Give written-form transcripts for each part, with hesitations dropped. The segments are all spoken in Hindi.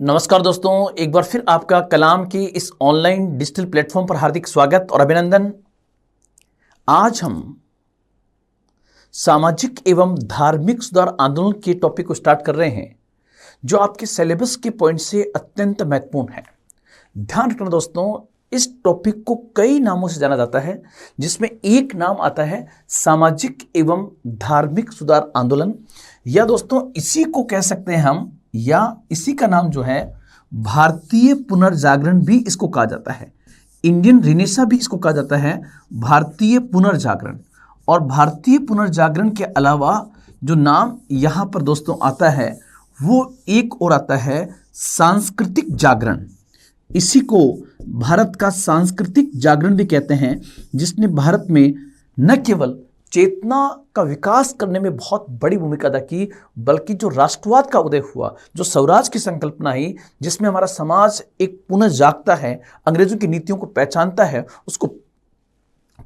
नमस्कार दोस्तों, एक बार फिर आपका कलाम की इस ऑनलाइन डिजिटल प्लेटफॉर्म पर हार्दिक स्वागत और अभिनंदन। आज हम सामाजिक एवं धार्मिक सुधार आंदोलन के टॉपिक को स्टार्ट कर रहे हैं, जो आपके सिलेबस के पॉइंट से अत्यंत महत्वपूर्ण है। ध्यान रखना दोस्तों, इस टॉपिक को कई नामों से जाना जाता है, जिसमें एक नाम आता है सामाजिक एवं धार्मिक सुधार आंदोलन, या दोस्तों इसी को कह सकते हैं हम, या इसी का नाम जो है भारतीय पुनर्जागरण भी इसको कहा जाता है। इंडियन रिनेसा भी इसको कहा जाता है, भारतीय पुनर्जागरण। और भारतीय पुनर्जागरण के अलावा जो नाम यहाँ पर दोस्तों आता है वो एक और आता है सांस्कृतिक जागरण। इसी को भारत का सांस्कृतिक जागरण भी कहते हैं, जिसने भारत में न केवल चेतना का विकास करने में बहुत बड़ी भूमिका अदा की, बल्कि जो राष्ट्रवाद का उदय हुआ, जो स्वराज की संकल्पना आई, जिसमें हमारा समाज एक पुनः जागता है, अंग्रेजों की नीतियों को पहचानता है, उसको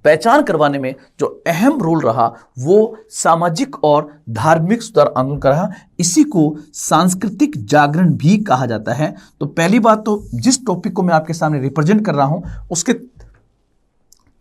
पहचान करवाने में जो अहम रोल रहा वो सामाजिक और धार्मिक सुधार आंदोलन का रहा। इसी को सांस्कृतिक जागरण भी कहा जाता है। तो पहली बात तो जिस टॉपिक को मैं आपके सामने रिप्रेजेंट कर रहा हूं उसके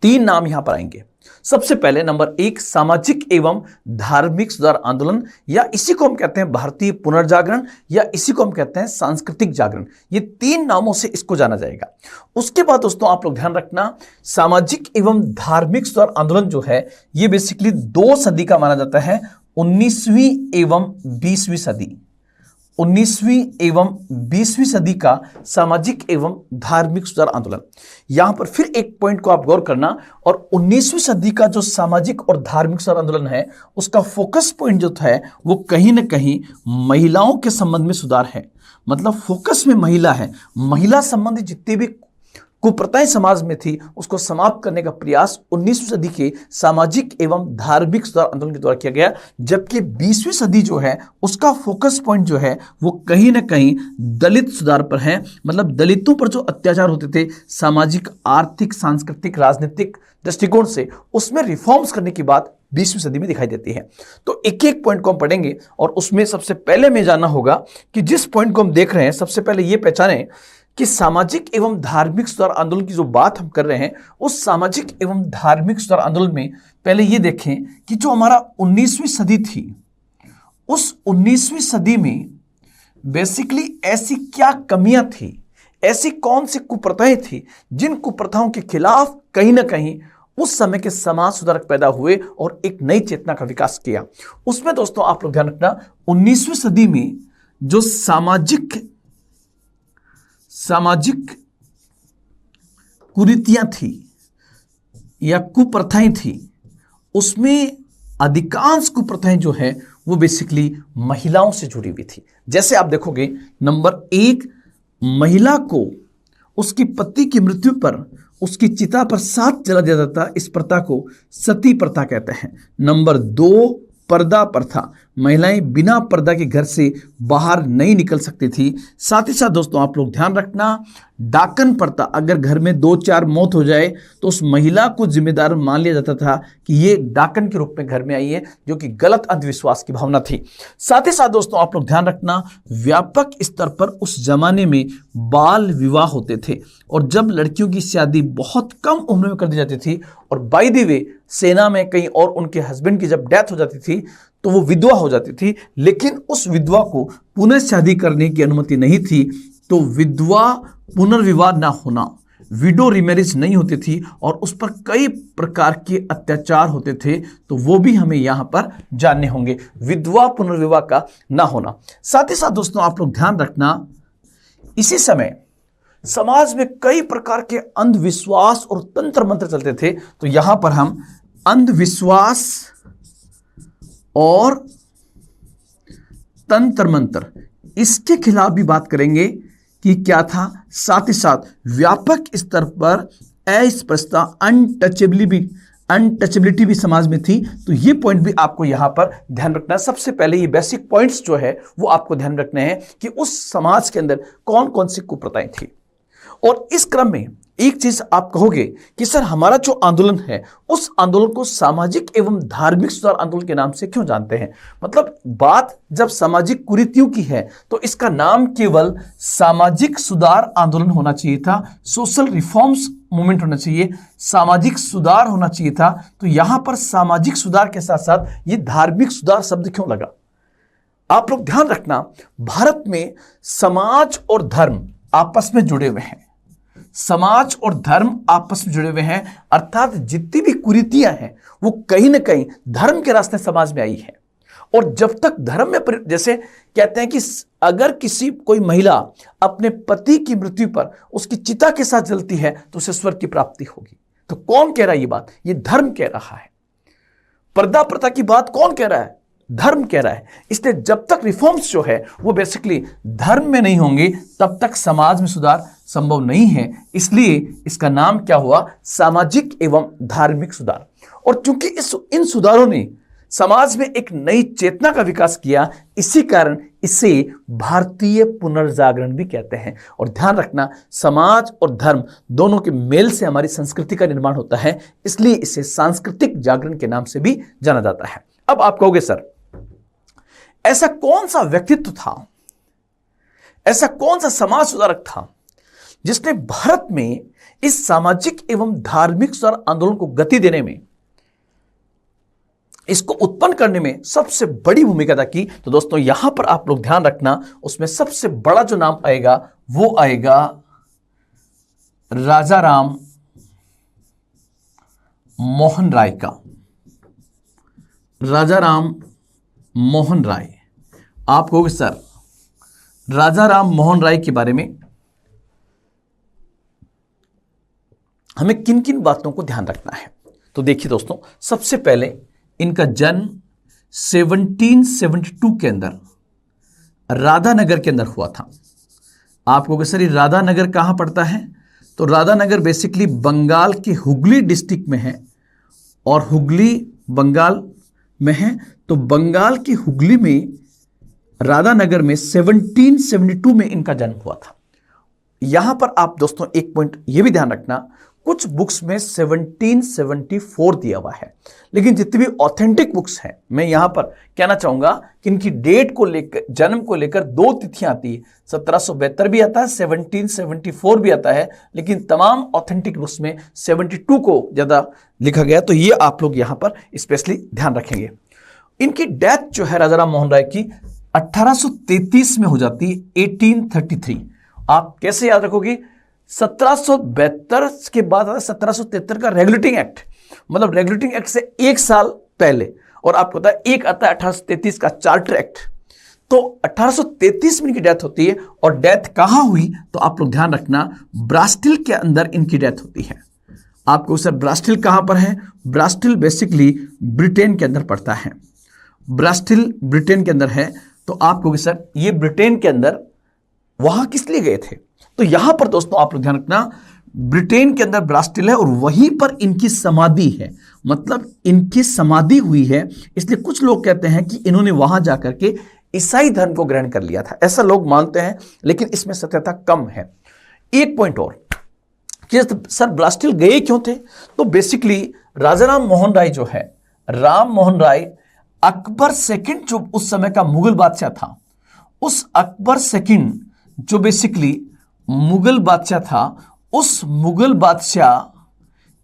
तीन नाम यहां पर आएंगे। सबसे पहले नंबर 1 सामाजिक एवं धार्मिक सुधार आंदोलन, या इसी को हम कहते हैं भारतीय पुनर्जागरण, या इसी को हम कहते हैं सांस्कृतिक जागरण। ये तीन नामों से इसको जाना जाएगा। उसके बाद दोस्तों आप लोग ध्यान रखना, सामाजिक एवं धार्मिक सुधार आंदोलन जो है ये बेसिकली 2 सदी का माना जाता है, 19वीं एवं 20वीं सदी। 19वीं एवं 20वीं सदी का सामाजिक एवं धार्मिक सुधार आंदोलन। यहां पर फिर एक पॉइंट को आप गौर करना, और 19वीं सदी का जो सामाजिक और धार्मिक सुधार आंदोलन है उसका फोकस पॉइंट जो है वो कहीं ना कहीं महिलाओं के संबंध में सुधार है। मतलब फोकस में महिला है, महिला संबंधी जितनी भी कुप्रथाएं समाज में थी उसको समाप्त करने का प्रयास 19वीं सदी के सामाजिक एवं धार्मिक सुधार आंदोलन के द्वारा किया गया। जबकि 20वीं सदी जो है उसका फोकस पॉइंट जो है वो कहीं ना कहीं दलित सुधार पर है। मतलब दलितों पर जो अत्याचार होते थे सामाजिक, आर्थिक, सांस्कृतिक, राजनीतिक दृष्टिकोण से, उसमें रिफॉर्म्स करने की बात 20वीं सदी में दिखाई देती है। तो एक एक पॉइंट को हम पढ़ेंगे, और उसमें सबसे पहले में जानना होगा कि जिस पॉइंट को हम देख रहे हैं, सबसे पहले ये पहचानें कि सामाजिक एवं धार्मिक सुधार आंदोलन की जो बात हम कर रहे हैं, उस सामाजिक एवं धार्मिक सुधार आंदोलन में पहले ये देखें कि जो हमारा 19वीं सदी थी, उस 19वीं सदी में बेसिकली ऐसी क्या कमियां थी, ऐसी कौन सी कुप्रथाएं थी जिन कुप्रथाओं के खिलाफ कहीं ना कहीं उस समय के समाज सुधारक पैदा हुए और एक नई चेतना का विकास किया। उसमें दोस्तों आप लोग ध्यान रखना, 19वीं सदी में जो सामाजिक कुरीतियां थी या कुप्रथाएं थी, उसमें अधिकांश कुप्रथाएं जो है वो बेसिकली महिलाओं से जुड़ी हुई थी। जैसे आप देखोगे, नंबर 1, महिला को उसकी पति की मृत्यु पर उसकी चिता पर साथ जला दिया जाता, इस प्रथा को सती प्रथा कहते हैं। नंबर 2, पर्दा प्रथा, महिलाएं बिना पर्दा के घर से बाहर नहीं निकल सकती थी। साथ ही साथ दोस्तों आप लोग ध्यान रखना, डाकन प्रथा, अगर घर में 2-4 मौत हो जाए तो उस महिला को जिम्मेदार मान लिया जाता था कि ये डाकन के रूप में घर में आई है, जो कि गलत अंधविश्वास की भावना थी। साथ ही साथ दोस्तों आप लोग ध्यान रखना, व्यापक स्तर पर उस जमाने में बाल विवाह होते थे, और जब लड़कियों की शादी बहुत कम उम्र में कर दी जाती थी, और बाय द वे सेना में कहीं और उनके हस्बैंड की जब डेथ हो जाती थी तो वो विधवा हो जाती थी, लेकिन उस विधवा को पुनः शादी करने की अनुमति नहीं थी। तो विधवा पुनर्विवाह ना होना, विडो रिमैरिज नहीं होती थी, और उस पर कई प्रकार के अत्याचार होते थे। तो वो भी हमें यहाँ पर जानने होंगे, विधवा पुनर्विवाह का ना होना। साथ ही साथ दोस्तों आप लोग ध्यान रखना, इसी समय समाज में कई प्रकार के अंधविश्वास और तंत्र मंत्र चलते थे। तो यहां पर हम अंधविश्वास और तंत्र मंत्र, इसके खिलाफ भी बात करेंगे कि क्या था। साथ ही साथ व्यापक स्तर पर अस्पृश्यता, अनटचेबिलिटी भी समाज में थी। तो ये पॉइंट भी आपको यहां पर ध्यान रखना है। सबसे पहले ये बेसिक पॉइंट्स जो है वो आपको ध्यान रखने हैं कि उस समाज के अंदर कौन कौन सी कुप्रथाएं थी। और इस क्रम में एक चीज आप कहोगे कि सर हमारा जो आंदोलन है उस आंदोलन को सामाजिक एवं धार्मिक सुधार आंदोलन के नाम से क्यों जानते हैं? मतलब बात जब सामाजिक कुरीतियों की है तो इसका नाम केवल सामाजिक सुधार आंदोलन होना चाहिए था, सोशल रिफॉर्म्स मूवमेंट होना चाहिए, सामाजिक सुधार होना चाहिए था। तो यहां पर सामाजिक सुधार के साथ साथ ये धार्मिक सुधार शब्द क्यों लगा? आप लोग ध्यान रखना, भारत में समाज और धर्म आपस में जुड़े हुए हैं। समाज और धर्म आपस में जुड़े हुए हैं, अर्थात जितनी भी कुरीतियां हैं वो कहीं ना कहीं धर्म के रास्ते समाज में आई है। और जब तक धर्म में जैसे कहते हैं कि अगर कोई महिला अपने पति की मृत्यु पर उसकी चिता के साथ जलती है तो उसे स्वर्ग की प्राप्ति होगी। तो कौन कह रहा है ये बात? ये धर्म कह रहा है। पर्दा प्रथा की बात कौन कह रहा है? धर्म कह रहा है। इसलिए जब तक रिफॉर्म्स जो है वो बेसिकली धर्म में नहीं होंगे तब तक समाज में सुधार संभव नहीं है। इसलिए इसका नाम क्या हुआ? सामाजिक एवं धार्मिक सुधार। और चूंकि इन सुधारों ने समाज में एक नई चेतना का विकास किया, इसी कारण इसे भारतीय पुनर्जागरण भी कहते हैं। और ध्यान रखना, समाज और धर्म दोनों के मेल से हमारी संस्कृति का निर्माण होता है, इसलिए इसे सांस्कृतिक जागरण के नाम से भी जाना जाता है। अब आप कहोगे सर ऐसा कौन सा व्यक्तित्व था, ऐसा कौन सा समाज सुधारक था जिसने भारत में इस सामाजिक एवं धार्मिक सुधार आंदोलन को गति देने में, इसको उत्पन्न करने में सबसे बड़ी भूमिका अदा की? तो दोस्तों यहां पर आप लोग ध्यान रखना, उसमें सबसे बड़ा जो नाम आएगा वो आएगा राजा राम मोहन राय का। राजा राम मोहन राय। आप कहोगे सर राजा राम मोहन राय के बारे में हमें किन किन बातों को ध्यान रखना है? तो देखिए दोस्तों, सबसे पहले इनका जन्म 1772 के अंदर राधानगर के अंदर हुआ था। आप कहोगे सर ये राधानगर कहां पड़ता है? तो राधानगर बेसिकली बंगाल के हुगली डिस्ट्रिक्ट में है, और हुगली बंगाल में है। तो बंगाल की हुगली में राधानगर में 1772 में इनका जन्म हुआ था। यहां पर आप दोस्तों एक पॉइंट यह भी ध्यान रखना, कुछ बुक्स में 1774 दिया हुआ है, लेकिन जितनी भी ऑथेंटिक बुक्स हैं, मैं यहां पर कहना चाहूंगा कि इनकी डेट को लेकर, जन्म को लेकर दो तिथियां आती है। 1772 भी आता है, 1774 भी आता है, लेकिन तमाम ऑथेंटिक बुक्स में 72 को ज्यादा लिखा गया। तो ये आप लोग यहां पर स्पेशली ध्यान रखेंगे। इनकी डेथ जो है राजा राम मोहन राय की 1833 में हो जाती है, 1833। आप कैसे याद रखोगे? 1772 के बाद 1773 का रेगुलेटिंग एक्ट, मतलब रेगुलेटिंग एक्ट से एक साल पहले, और आपको पता है एक आता है 1833 का चार्टर एक्ट। तो 1833 में इनकी डेथ होती है। और डेथ कहां हुई? तो आप लोग ध्यान रखना, ब्रास्टिल के अंदर इनकी डेथ होती है। आपको सर ब्रास्टिल कहां पर है? ब्रास्टिल बेसिकली ब्रिटेन के अंदर पड़ता है। ब्रास्टिल ब्रिटेन के अंदर है। तो आप कहोगे सर ये ब्रिटेन के अंदर वहां किस लिए गए थे? तो यहां पर दोस्तों आप लोग ध्यान रखना, ब्रिटेन के अंदर ब्रास्टिल है और वहीं पर इनकी समाधि है, मतलब इनकी समाधि हुई है। इसलिए कुछ लोग कहते हैं कि इन्होंने वहां जाकर के ईसाई धर्म को ग्रहण कर लिया था, ऐसा लोग मानते हैं, लेकिन इसमें सत्यता कम है। एक पॉइंट और कि सर ब्रास्टिल गए क्यों थे? तो बेसिकली राजा राम मोहन राय जो है, राम मोहन राय अकबर सेकंड जो उस समय का मुगल बादशाह था, उस अकबर सेकंड जो बेसिकली मुगल बादशाह था, उस मुगल बादशाह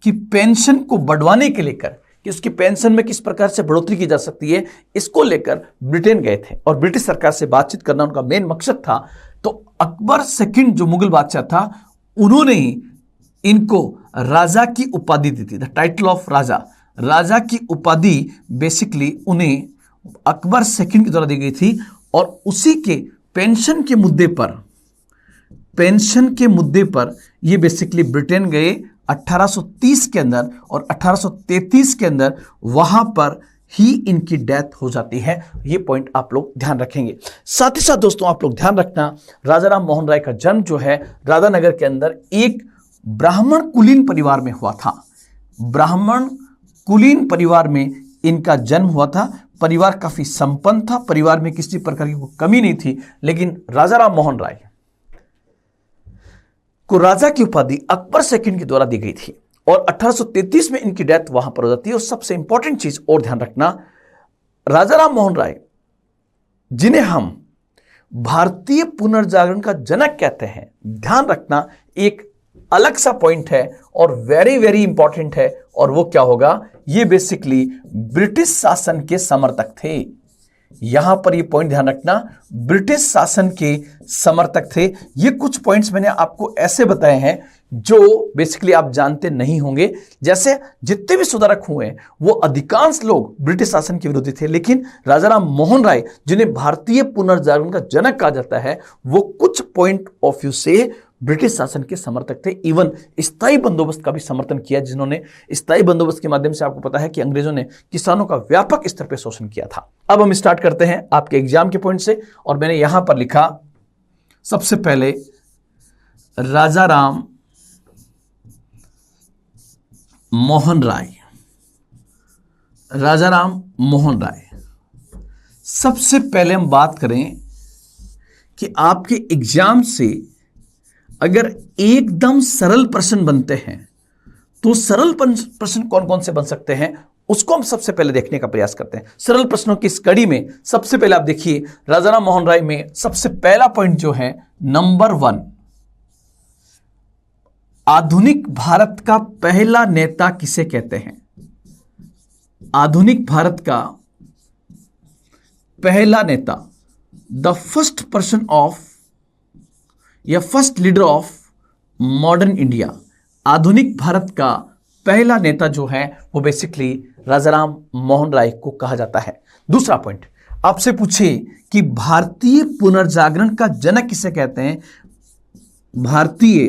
की पेंशन को बढ़वाने के लेकर कि उसकी पेंशन में किस प्रकार से बढ़ोतरी की जा सकती है, इसको लेकर ब्रिटेन गए थे और ब्रिटिश सरकार से बातचीत करना उनका मेन मकसद था। तो अकबर सेकंड जो मुगल बादशाह था, उन्होंने ही इनको राजा की उपाधि दी थी, द टाइटल ऑफ राजा। राजा की उपाधि बेसिकली उन्हें अकबर सेकंड के द्वारा दी गई थी। और उसी के पेंशन के मुद्दे पर ये बेसिकली ब्रिटेन गए 1830 के अंदर, और 1833 के अंदर वहां पर ही इनकी डेथ हो जाती है। ये पॉइंट आप लोग ध्यान रखेंगे। साथ ही साथ दोस्तों आप लोग ध्यान रखना, राजा राम मोहन राय का जन्म जो है राधानगर के अंदर एक ब्राह्मण कुलीन परिवार में हुआ था। ब्राह्मण कुलीन परिवार में इनका जन्म हुआ था। परिवार काफी संपन्न था, परिवार में किसी प्रकार की कोई कमी नहीं थी, लेकिन राजा राम मोहन राय को राजा की उपाधि अकबर सेकंड के द्वारा दी गई थी और 1833 में इनकी डेथ वहां पर हो जाती है। और सबसे इंपॉर्टेंट चीज और ध्यान रखना, राजा राम मोहन राय जिन्हें हम भारतीय पुनर्जागरण का जनक कहते हैं, ध्यान रखना एक अलग सा पॉइंट है और वेरी वेरी इंपॉर्टेंट है। और वो क्या होगा, ये बेसिकली ब्रिटिश शासन के समर्थक थे। यहां पर ये पॉइंट ध्यान रखना, ब्रिटिश शासन के समर्थक थे। ये कुछ पॉइंट्स मैंने आपको ऐसे बताए हैं जो बेसिकली आप जानते नहीं होंगे। जैसे जितने भी सुधारक हुए वो अधिकांश लोग ब्रिटिश शासन के विरोधी थे, लेकिन राजा राम मोहन राय जिन्हें भारतीय पुनर्जागरण का जनक कहा जाता है, वो कुछ पॉइंट ऑफ व्यू से ब्रिटिश शासन के समर्थक थे। इवन स्थायी बंदोबस्त का भी समर्थन किया, जिन्होंने स्थायी बंदोबस्त के माध्यम से, आपको पता है कि अंग्रेजों ने किसानों का व्यापक स्तर पर शोषण किया था। अब हम स्टार्ट करते हैं आपके एग्जाम के पॉइंट से, और मैंने यहां पर लिखा सबसे पहले राजा राम मोहन राय। राजा राम मोहन राय, सबसे पहले हम बात करें कि आपके एग्जाम से अगर एकदम सरल प्रश्न बनते हैं तो सरल प्रश्न कौन कौन से बन सकते हैं उसको हम सबसे पहले देखने का प्रयास करते हैं। सरल प्रश्नों की इस कड़ी में सबसे पहले आप देखिए, राजा राम मोहन राय में सबसे पहला पॉइंट जो है नंबर 1, आधुनिक भारत का पहला नेता किसे कहते हैं? आधुनिक भारत का पहला नेता, द फर्स्ट पर्सन ऑफ या first leader of modern India. आधुनिक भारत का पहला नेता जो है वो बेसिकली राजा राम मोहन राय को कहा जाता है। दूसरा पॉइंट आपसे पूछे कि भारतीय पुनर्जागरण का जनक किसे कहते हैं? भारतीय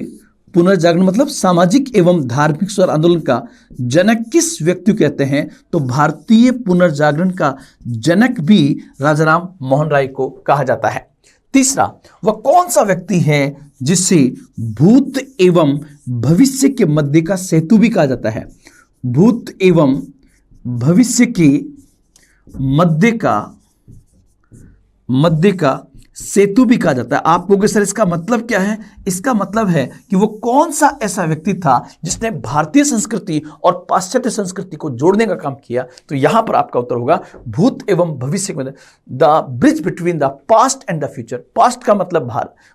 पुनर्जागरण मतलब सामाजिक एवं धार्मिक स्वर आंदोलन का जनक किस व्यक्ति को कहते हैं? तो भारतीय पुनर्जागरण का जनक भी राजा राम मोहन राय को कहा जाता है। तीसरा, वह कौन सा व्यक्ति है जिसे भूत एवं भविष्य के मध्य का सेतु भी कहा जाता है? भूत एवं भविष्य के मध्य का सेतु भी कहा जाता है। आप कहोगे सर इसका मतलब क्या है? इसका मतलब है कि वो कौन सा ऐसा व्यक्ति था जिसने भारतीय संस्कृति और पाश्चात्य संस्कृति को जोड़ने का काम किया। तो यहां पर आपका उत्तर होगा भूत एवं भविष्य के, the bridge between the past and the future. Past का मतलब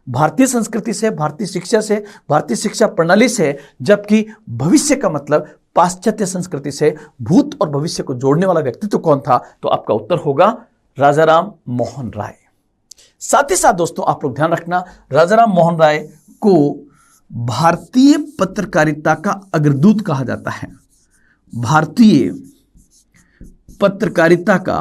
भारतीय संस्कृति से, भारतीय शिक्षा से, भारतीय शिक्षा प्रणाली से, जबकि भविष्य का मतलब पाश्चात्य संस्कृति से। भूत और भविष्य को जोड़ने वाला व्यक्ति तो कौन था? तो आपका उत्तर होगा राजा राम मोहन राय। साथ ही साथ दोस्तों आप लोग ध्यान रखना, राजा राम मोहन राय को भारतीय पत्रकारिता का अग्रदूत कहा जाता है। भारतीय पत्रकारिता का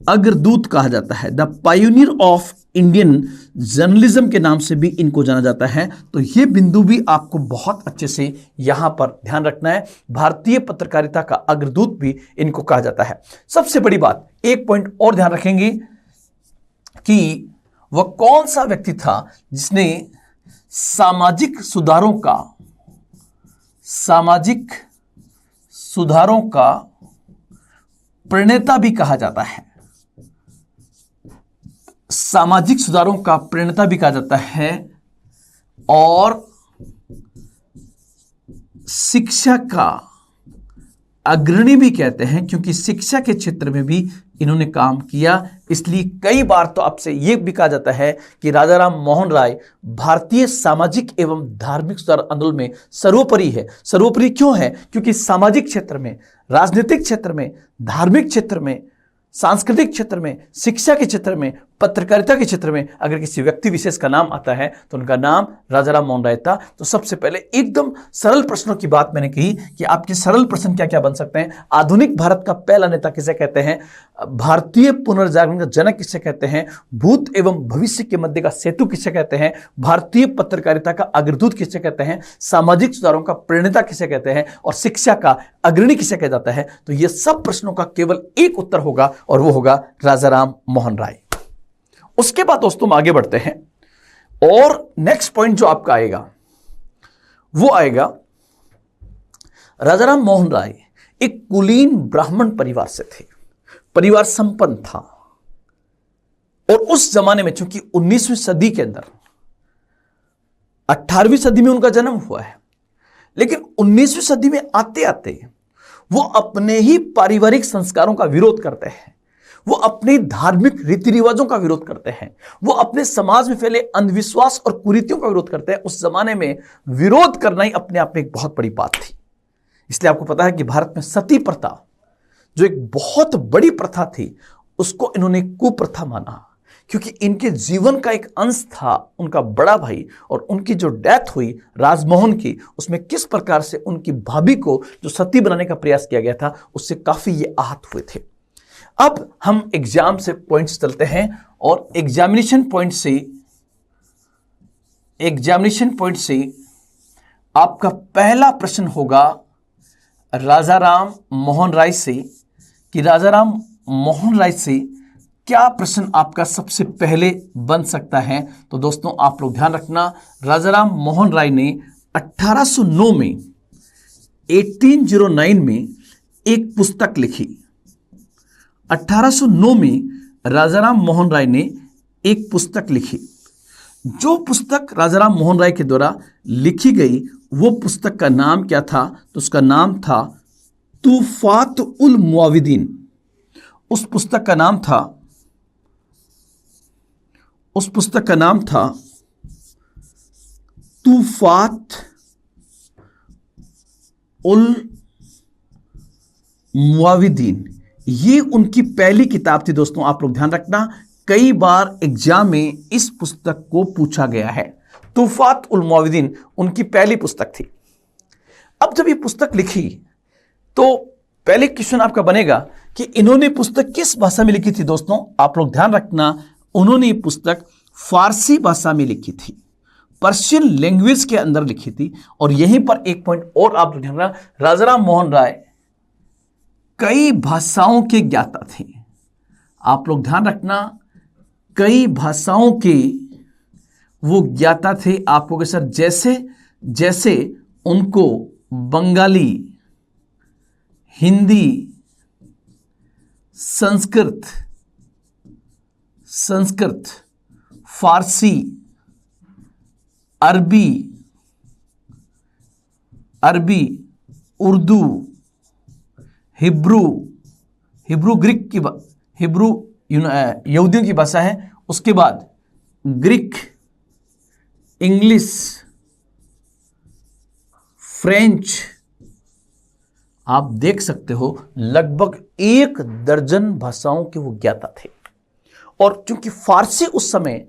अग्रदूत कहा जाता है। The pioneer of Indian journalism के नाम से भी इनको जाना जाता है। तो ये बिंदु भी आपको बहुत अच्छे से यहां पर ध्यान रखना है। भारतीय पत्रकारिता का अग्रदूत भी इनको कहा जाता है। सबसे बड़ी बात, एक पॉइंट और ध्यान रखेंगे कि वह कौन सा व्यक्ति था जिसने सामाजिक सुधारों का प्रणेता भी कहा जाता है। सामाजिक सुधारों का प्रणेता भी कहा जाता है और शिक्षा का अग्रणी भी कहते हैं, क्योंकि शिक्षा के क्षेत्र में भी इन्होंने काम किया। इसलिए कई बार तो आपसे यह भी कहा जाता है कि राजा राम मोहन राय भारतीय सामाजिक एवं धार्मिक सुधार आंदोलन में सर्वोपरि है। सर्वोपरि क्यों है? क्योंकि सामाजिक क्षेत्र में, राजनीतिक क्षेत्र में, धार्मिक क्षेत्र में, सांस्कृतिक क्षेत्र में, शिक्षा के क्षेत्र में, पत्रकारिता के क्षेत्र में अगर किसी व्यक्ति विशेष का नाम आता है तो उनका नाम राजा राम मोहन राय था। तो सबसे पहले एकदम सरल प्रश्नों की बात मैंने कही कि आपके सरल प्रश्न क्या क्या बन सकते हैं। आधुनिक भारत का पहला नेता किसे कहते हैं? भारतीय पुनर्जागरण का जनक किसे कहते हैं? भूत एवं भविष्य के मध्य का सेतु किसे कहते हैं? भारतीय पत्रकारिता का अग्रदूत किसे कहते हैं? सामाजिक सुधारों का प्रणेता किसे कहते हैं? और शिक्षा का अग्रणी किसे कहा जाता है? तो ये सब प्रश्नों का केवल एक उत्तर होगा और वो होगा राजा राम मोहन राय। उसके बाद दोस्तों हम आगे बढ़ते हैं और नेक्स्ट पॉइंट जो आपका आएगा वो आएगा, राजा राम मोहन राय एक कुलीन ब्राह्मण परिवार से थे। परिवार संपन्न था और उस जमाने में, चूंकि 19वीं सदी के अंदर 18वीं सदी में उनका जन्म हुआ है, लेकिन 19वीं सदी में आते आते वो अपने ही पारिवारिक संस्कारों का विरोध करते हैं, वो अपने धार्मिक रीति रिवाजों का विरोध करते हैं, वो अपने समाज में फैले अंधविश्वास और कुरीतियों का विरोध करते हैं। उस जमाने में विरोध करना ही अपने आप में एक बहुत बड़ी बात थी। इसलिए आपको पता है कि भारत में सती प्रथा, जो एक बहुत बड़ी प्रथा थी, उसको इन्होंने कुप्रथा माना, क्योंकि इनके जीवन का एक अंश था उनका बड़ा भाई, और उनकी जो डेथ हुई राजमोहन की, उसमें किस प्रकार से उनकी भाभी को जो सती बनाने का प्रयास किया गया था, उससे काफी ये आहत हुए थे। अब हम एग्जाम से पॉइंट्स चलते हैं, और एग्जामिनेशन पॉइंट से आपका पहला प्रश्न होगा राजा राम मोहन राय से, कि राजा राम मोहन राय से क्या प्रश्न आपका सबसे पहले बन सकता है। तो दोस्तों आप लोग ध्यान रखना, राजा राम मोहन राय ने 1809 में 1809 में एक पुस्तक लिखी। 1809 में राजा राम मोहन राय ने एक पुस्तक लिखी। जो पुस्तक राजा राम मोहन राय के द्वारा लिखी गई, वो पुस्तक का नाम क्या था? तो उसका नाम था तूफात उल मुआविदीन। उस पुस्तक का नाम था तूफात उल मुआविदीन। ये उनकी पहली किताब थी। दोस्तों आप लोग ध्यान रखना, कई बार एग्जाम में इस पुस्तक को पूछा गया है। तूफात उल मुआविदीन उनकी पहली पुस्तक थी। अब जब ये पुस्तक लिखी तो पहले क्वेश्चन आपका बनेगा कि इन्होंने पुस्तक किस भाषा में लिखी थी। दोस्तों आप लोग ध्यान रखना, उन्होंने ये पुस्तक फारसी भाषा में लिखी थी, पर्शियन लैंग्वेज के अंदर लिखी थी। और यहीं पर एक पॉइंट और आप ध्यान रखना, राजा राम मोहन राय कई भाषाओं के ज्ञाता थे। आप लोग ध्यान रखना, कई भाषाओं के वो ज्ञाता थे। आपको सर जैसे उनको बंगाली, हिंदी, संस्कृत, फारसी, अरबी, उर्दू, हिब्रू ग्रीक की हिब्रू यहूदियों की भाषा है। उसके बाद ग्रीक, इंग्लिश, फ्रेंच, आप देख सकते हो लगभग 1 दर्जन भाषाओं के वो ज्ञाता थे। और चूंकि फारसी उस समय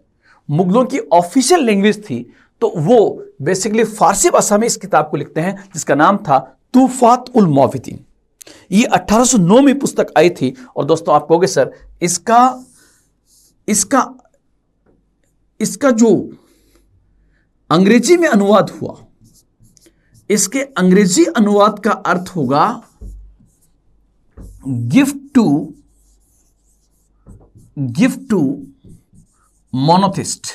मुगलों की ऑफिशियल लैंग्वेज थी, तो वो बेसिकली फारसी भाषा में इस किताब को लिखते हैं, जिसका नाम था तूफात उल मुआविदीन। ये 1809 में पुस्तक आई थी। और दोस्तों आप कहोगे सर इसका जो अंग्रेजी में अनुवाद हुआ, इसके अंग्रेजी अनुवाद का अर्थ होगा gift to monotheist.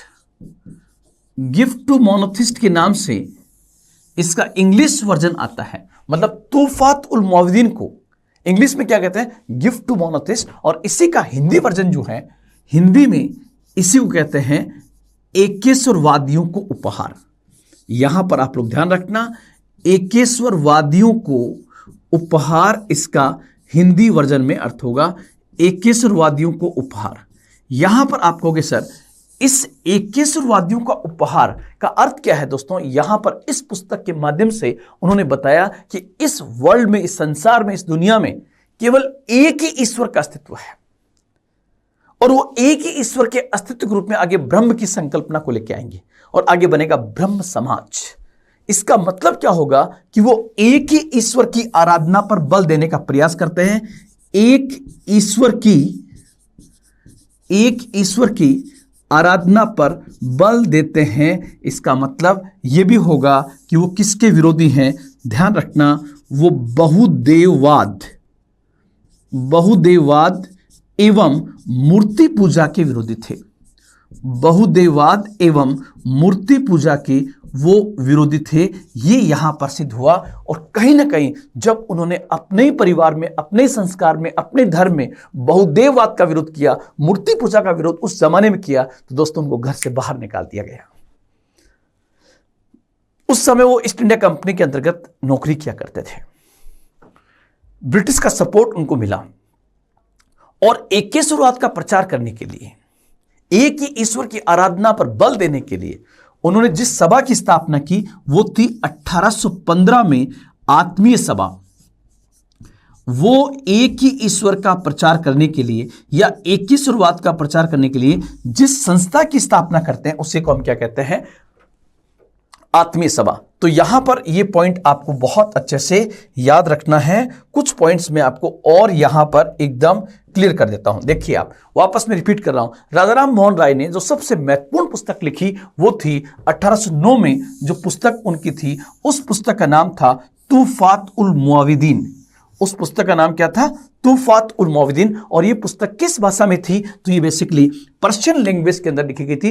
Gift to monotheist के नाम से इसका इंग्लिश वर्जन आता है। मतलब तूफात उल मुआविदीन को इंग्लिश में क्या कहते हैं? Gift to monotheist. और इसी का हिंदी वर्जन जो है, हिंदी में इसी को कहते हैं एकेश्वरवादियों को उपहार। यहां पर आप लोग ध्यान रखना, एकेश्वरवादियों को उपहार इसका हिंदी वर्जन में अर्थ होगा, एकेश्वरवादियों को उपहार। यहां पर आप कहोगे सर इस एकेश्वरवादियों का उपहार का अर्थ क्या है? दोस्तों यहां पर इस पुस्तक के माध्यम से उन्होंने बताया कि इस वर्ल्ड में, इस संसार में, इस दुनिया में केवल एक ही ईश्वर का अस्तित्व है, और वो एक ही ईश्वर के अस्तित्व के रूप में आगे ब्रह्म की संकल्पना को लेकर आएंगे और आगे बनेगा ब्रह्म समाज। इसका मतलब क्या होगा कि वो एक ही ईश्वर की आराधना पर बल देने का प्रयास करते हैं, एक ईश्वर की आराधना पर बल देते हैं। इसका मतलब यह भी होगा कि वो किसके विरोधी हैं? ध्यान रखना, वो बहुदेववाद एवं मूर्ति पूजा के विरोधी थे। बहुदेववाद एवं मूर्ति पूजा के वो विरोधी थे। ये यहां पर सिद्ध हुआ। और कहीं ना कहीं जब उन्होंने अपने ही परिवार में, अपने संस्कार में, अपने धर्म में बहुदेववाद का विरोध किया, मूर्ति पूजा का विरोध उस जमाने में किया, तो दोस्तों उनको घर से बाहर निकाल दिया गया। उस समय वो ईस्ट इंडिया कंपनी के अंतर्गत नौकरी किया करते थे। ब्रिटिश का सपोर्ट उनको मिला और एकेश्वरवाद का प्रचार करने के लिए, एक ही ईश्वर की आराधना पर बल देने के लिए उन्होंने जिस सभा की स्थापना की वो थी 1815 में आत्मीय सभा। वो एक ही ईश्वर का प्रचार करने के लिए या एकेश्वरवाद का प्रचार करने के लिए जिस संस्था की स्थापना करते हैं उसे को हम क्या कहते हैं? आत्मीय सभा। तो यहां पर ये पॉइंट आपको बहुत अच्छे से याद रखना है। कुछ पॉइंट्स में आपको और यहां पर एकदम क्लियर कर देता हूं। देखिए, आप वापस में रिपीट कर रहा हूं, राजा राम मोहन राय ने जो सबसे महत्वपूर्ण पुस्तक लिखी वो थी 1809 में जो पुस्तक उनकी थी, उस पुस्तक का नाम था तुफात उल मुआविदीन। उस पुस्तक का नाम क्या था? तुफात उल मुआविदीन। और ये पुस्तक किस भाषा में थी? तो ये बेसिकली पर्शियन लैंग्वेज के अंदर लिखी गई थी।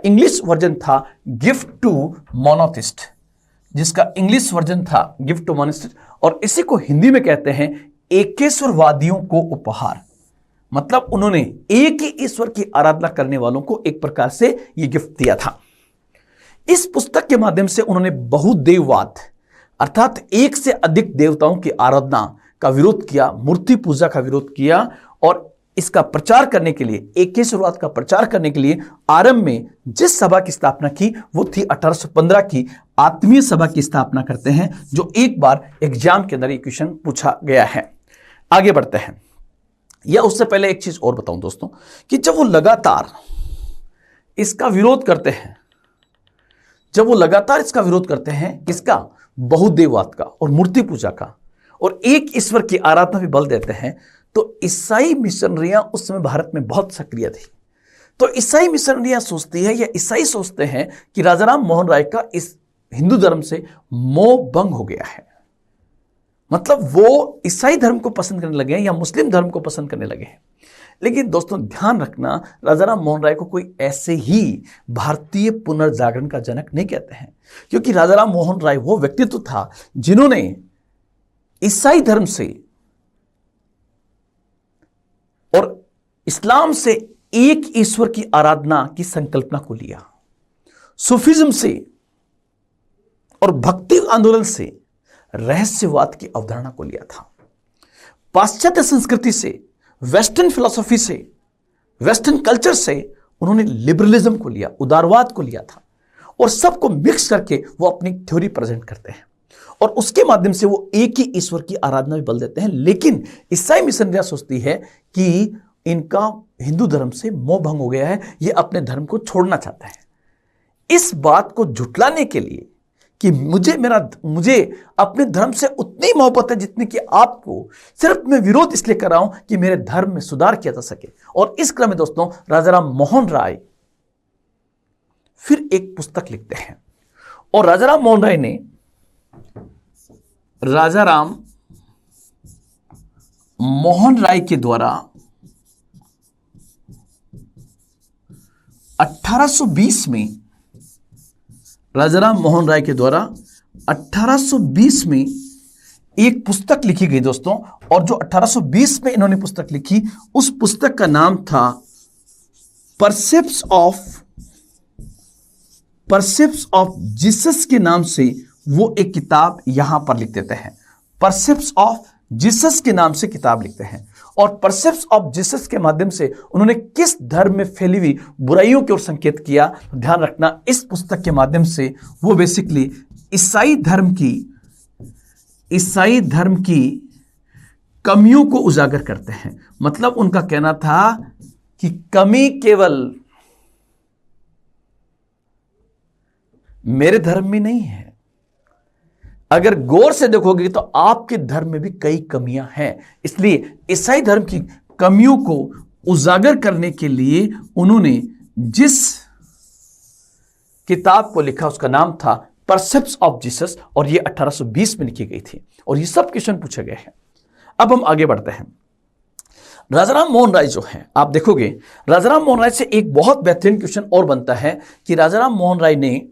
इंग्लिश वर्जन था गिफ्ट टू मोनोथिस्ट, जिसका इंग्लिश वर्जन था गिफ्ट टू मोनोथिस्ट, और इसी को हिंदी में कहते हैं एकेश्वरवादियों को उपहार। मतलब उन्होंने एक ही ईश्वर की आराधना करने वालों को एक प्रकार से ये गिफ्ट दिया था। इस पुस्तक के माध्यम से उन्होंने बहुदेववाद अर्थात एक से अधिक देवताओं की आराधना का विरोध किया, मूर्ति पूजा का विरोध किया, और इसका प्रचार करने के लिए, एकेश्वरवाद का प्रचार करने के लिए आरंभ में जिस सभा की स्थापना की वो थी 1815 की आत्मीय सभा की स्थापना करते हैं, जो एक बार एग्जाम के अंदर ये क्वेश्चन पूछा गया है। आगे बढ़ते हैं। या उससे पहले एक चीज और बताऊं दोस्तों कि जब वो लगातार इसका विरोध करते हैं, किसका? बहुदेववाद का और मूर्ति पूजा का, और एक ईश्वर की आराधना भी बल देते हैं, तो ईसाई मिशनरियां उस समय भारत में बहुत सक्रिय थी। तो ईसाई मिशनरियां सोचती है या ईसाई सोचते हैं कि राजाराम मोहन राय का इस हिंदू धर्म से मोह भंग हो गया है। मतलब वो ईसाई धर्म को पसंद करने लगे हैं या मुस्लिम धर्म को पसंद करने लगे हैं। लेकिन दोस्तों ध्यान रखना, राजाराम मोहन राय को कोई ऐसे ही भारतीय पुनर्जागरण का जनक नहीं कहते हैं, क्योंकि राजाराम मोहन राय वो व्यक्तित्व था जिन्होंने ईसाई धर्म से और इस्लाम से एक ईश्वर की आराधना की संकल्पना को लिया, सूफिज्म से और भक्ति आंदोलन से रहस्यवाद की अवधारणा को लिया था, पाश्चात्य संस्कृति से, वेस्टर्न फिलॉसफी से, वेस्टर्न कल्चर से उन्होंने लिबरलिज्म को लिया, उदारवाद को लिया था, और सबको मिक्स करके वो अपनी थ्योरी प्रेजेंट करते हैं, और उसके माध्यम से वो एक ही ईश्वर की आराधना भी बल देते हैं। लेकिन ईसाई मिशनरियां सोचती है कि इनका हिंदू धर्म से मोह भंग हो गया है, ये अपने धर्म को छोड़ना चाहते हैं। इस बात को झुटलाने के लिए कि मुझे अपने धर्म से उतनी मोहब्बत है जितनी कि आपको, सिर्फ मैं विरोध इसलिए कर रहा हूं कि मेरे धर्म में सुधार किया जा सके। और इस क्रम में दोस्तों राजाराम मोहन राय फिर एक पुस्तक लिखते हैं, और राजाराम मोहन राय ने राजाराम मोहन राय के द्वारा 1820 में, राजाराम मोहन राय के द्वारा 1820 में एक पुस्तक लिखी गई दोस्तों। और जो 1820 में इन्होंने पुस्तक लिखी, उस पुस्तक का नाम था परसेप्ट्स ऑफ जीसस के नाम से वो एक किताब यहां पर लिख देते हैं। परसेप्ट्स ऑफ जीसस के नाम से किताब लिखते हैं, और परसेप्ट्स ऑफ जीसस के माध्यम से उन्होंने किस धर्म में फैली हुई बुराइयों की ओर संकेत किया। तो ध्यान रखना, इस पुस्तक के माध्यम से वो बेसिकली ईसाई धर्म की कमियों को उजागर करते हैं। मतलब उनका कहना था कि कमी केवल मेरे धर्म में नहीं है, अगर गौर से देखोगे तो आपके धर्म में भी कई कमियां हैं। इसलिए ईसाई धर्म की कमियों को उजागर करने के लिए उन्होंने जिस किताब को लिखा उसका नाम था परसेप्ट्स ऑफ जीसस, और ये 1820 में लिखी गई थी, और ये सब क्वेश्चन पूछे गए हैं। अब हम आगे बढ़ते हैं। राजाराम मोहन राय जो है, आप देखोगे राजाराम मोहन राय से एक बहुत बेहतरीन क्वेश्चन और बनता है कि राजाराम मोहन राय ने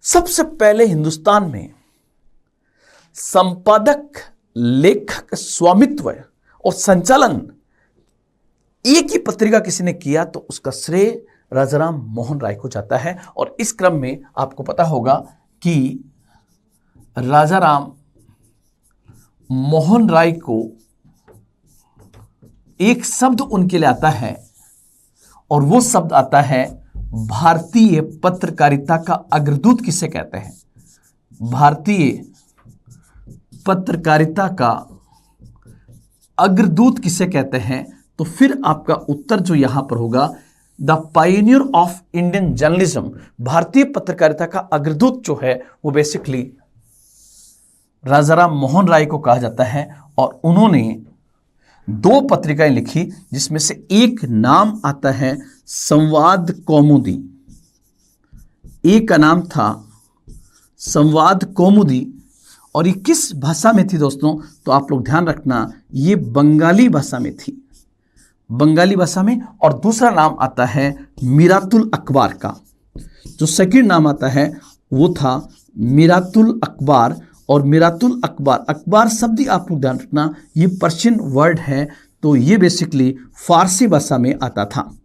सबसे पहले हिंदुस्तान में संपादक, लेखक, स्वामित्व और संचालन एक ही पत्रिका किसी ने किया तो उसका श्रेय राजाराम मोहन राय को जाता है। और इस क्रम में आपको पता होगा कि राजाराम मोहन राय को एक शब्द उनके लिए आता है और वो शब्द आता है भारतीय पत्रकारिता का अग्रदूत किसे कहते हैं? भारतीय पत्रकारिता का अग्रदूत किसे कहते हैं? तो फिर आपका उत्तर जो यहां पर होगा the Pioneer of Indian journalism. भारतीय पत्रकारिता का अग्रदूत जो है वो बेसिकली राजाराम मोहन राय को कहा जाता है। और उन्होंने 2 पत्रिकाएं लिखी जिसमें से एक नाम आता है संवाद कौमुदी, एक का नाम था संवाद कौमुदी। और ये किस भाषा में थी दोस्तों? तो आप लोग ध्यान रखना, ये बंगाली भाषा में थी, बंगाली भाषा में। और दूसरा नाम आता है मिरातुल अखबार का। जो सेकंड नाम आता है वो था मिरातुल अखबार। और मिरातुल अखबार, अखबार शब्द ही आप लोग ध्यान रखना, ये पर्शियन वर्ड है, तो ये बेसिकली फारसी भाषा में आता था।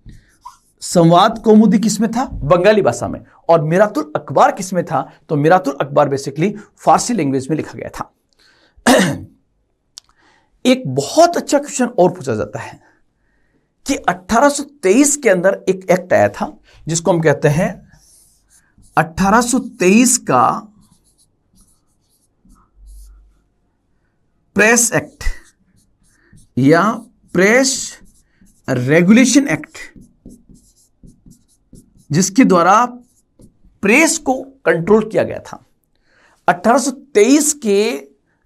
संवाद कौमुदी किसमें था? बंगाली भाषा में। और मिरातुल अखबार किसमें था? तो मिरातुल अखबार बेसिकली फारसी लैंग्वेज में लिखा गया था। एक बहुत अच्छा क्वेश्चन और पूछा जाता है कि 1823 के अंदर एक एक्ट आया था जिसको हम कहते हैं 1823 का प्रेस एक्ट या प्रेस रेगुलेशन एक्ट, जिसके द्वारा प्रेस को कंट्रोल किया गया था। 1823 के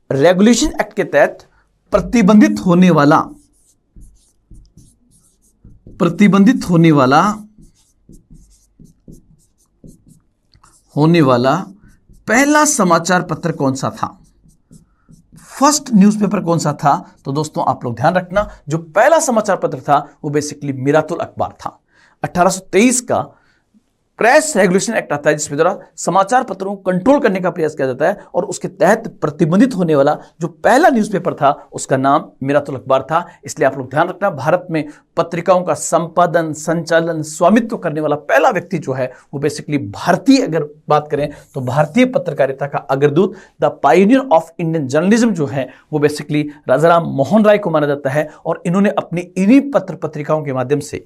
रेगुलेशन एक्ट के तहत प्रतिबंधित होने वाला पहला समाचार पत्र कौन सा था? फर्स्ट न्यूज़पेपर कौन सा था? तो दोस्तों आप लोग ध्यान रखना, जो पहला समाचार पत्र था वो बेसिकली मिरातुल अखबार था। 1823 का प्रेस रेगुलेशन एक्ट आता है जिसके द्वारा समाचार पत्रों को कंट्रोल करने का प्रयास किया जाता है। और उसके तहत प्रतिबंधित होने वाला जो पहला न्यूज़पेपर था उसका नाम मिरातुल अखबार था। इसलिए आप लोग ध्यान रखना, भारत में पत्रिकाओं का संपादन, संचालन, स्वामित्व करने वाला पहला व्यक्ति जो है वो बेसिकली भारतीय, अगर बात करें तो भारतीय पत्रकारिता का अग्रदूत, the Pioneer of Indian journalism जो है वो बेसिकली राजाराम मोहन राय को माना जाता है। और इन्होंने अपनी इन्हीं पत्र पत्रिकाओं के माध्यम से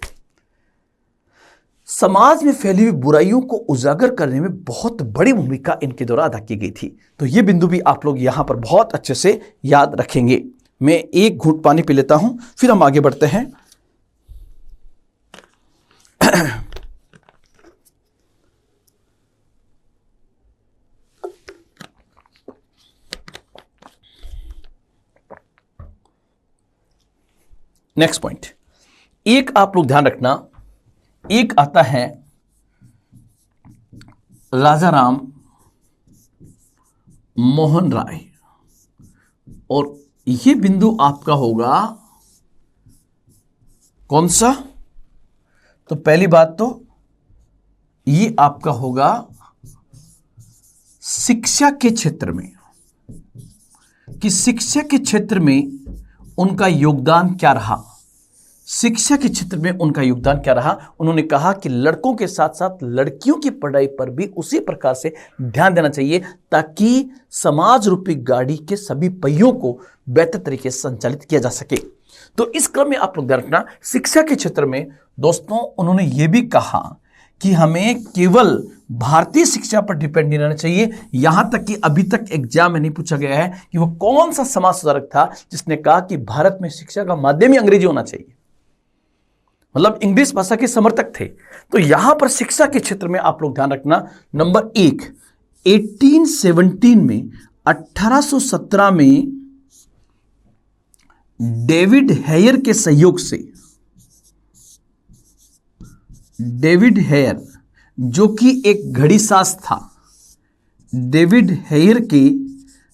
समाज में फैली हुई बुराइयों को उजागर करने में बहुत बड़ी भूमिका इनके द्वारा अदा की गई थी। तो ये बिंदु भी आप लोग यहां पर बहुत अच्छे से याद रखेंगे। मैं एक घूंट पानी पी लेता हूं, फिर हम आगे बढ़ते हैं। नेक्स्ट पॉइंट, एक आप लोग ध्यान रखना, एक आता है राजाराम मोहन राय। और यह बिंदु आपका होगा कौन सा? तो पहली बात तो ये आपका होगा शिक्षा के क्षेत्र में, कि शिक्षा के क्षेत्र में उनका योगदान क्या रहा। शिक्षा के क्षेत्र में उनका योगदान क्या रहा? उन्होंने कहा कि लड़कों के साथ साथ लड़कियों की पढ़ाई पर भी उसी प्रकार से ध्यान देना चाहिए ताकि समाज रूपी गाड़ी के सभी पहियों को बेहतर तरीके से संचालित किया जा सके। तो इस क्रम में आप लोग ध्यान रखना, शिक्षा के क्षेत्र में दोस्तों उन्होंने ये भी कहा कि हमें केवल भारतीय शिक्षा पर डिपेंड नहीं रहना चाहिए। यहां तक कि अभी तक एग्जाम में नहीं पूछा गया है कि वो कौन सा समाज सुधारक था जिसने कहा कि भारत में शिक्षा का माध्यम ही अंग्रेजी होना चाहिए, मतलब इंग्लिश भाषा के समर्थक थे। तो यहां पर शिक्षा के क्षेत्र में आप लोग ध्यान रखना, नंबर 1, 1817 में 1817 में डेविड हेयर के सहयोग से, डेविड हेयर जो कि एक घड़ीसाज था, डेविड हेयर के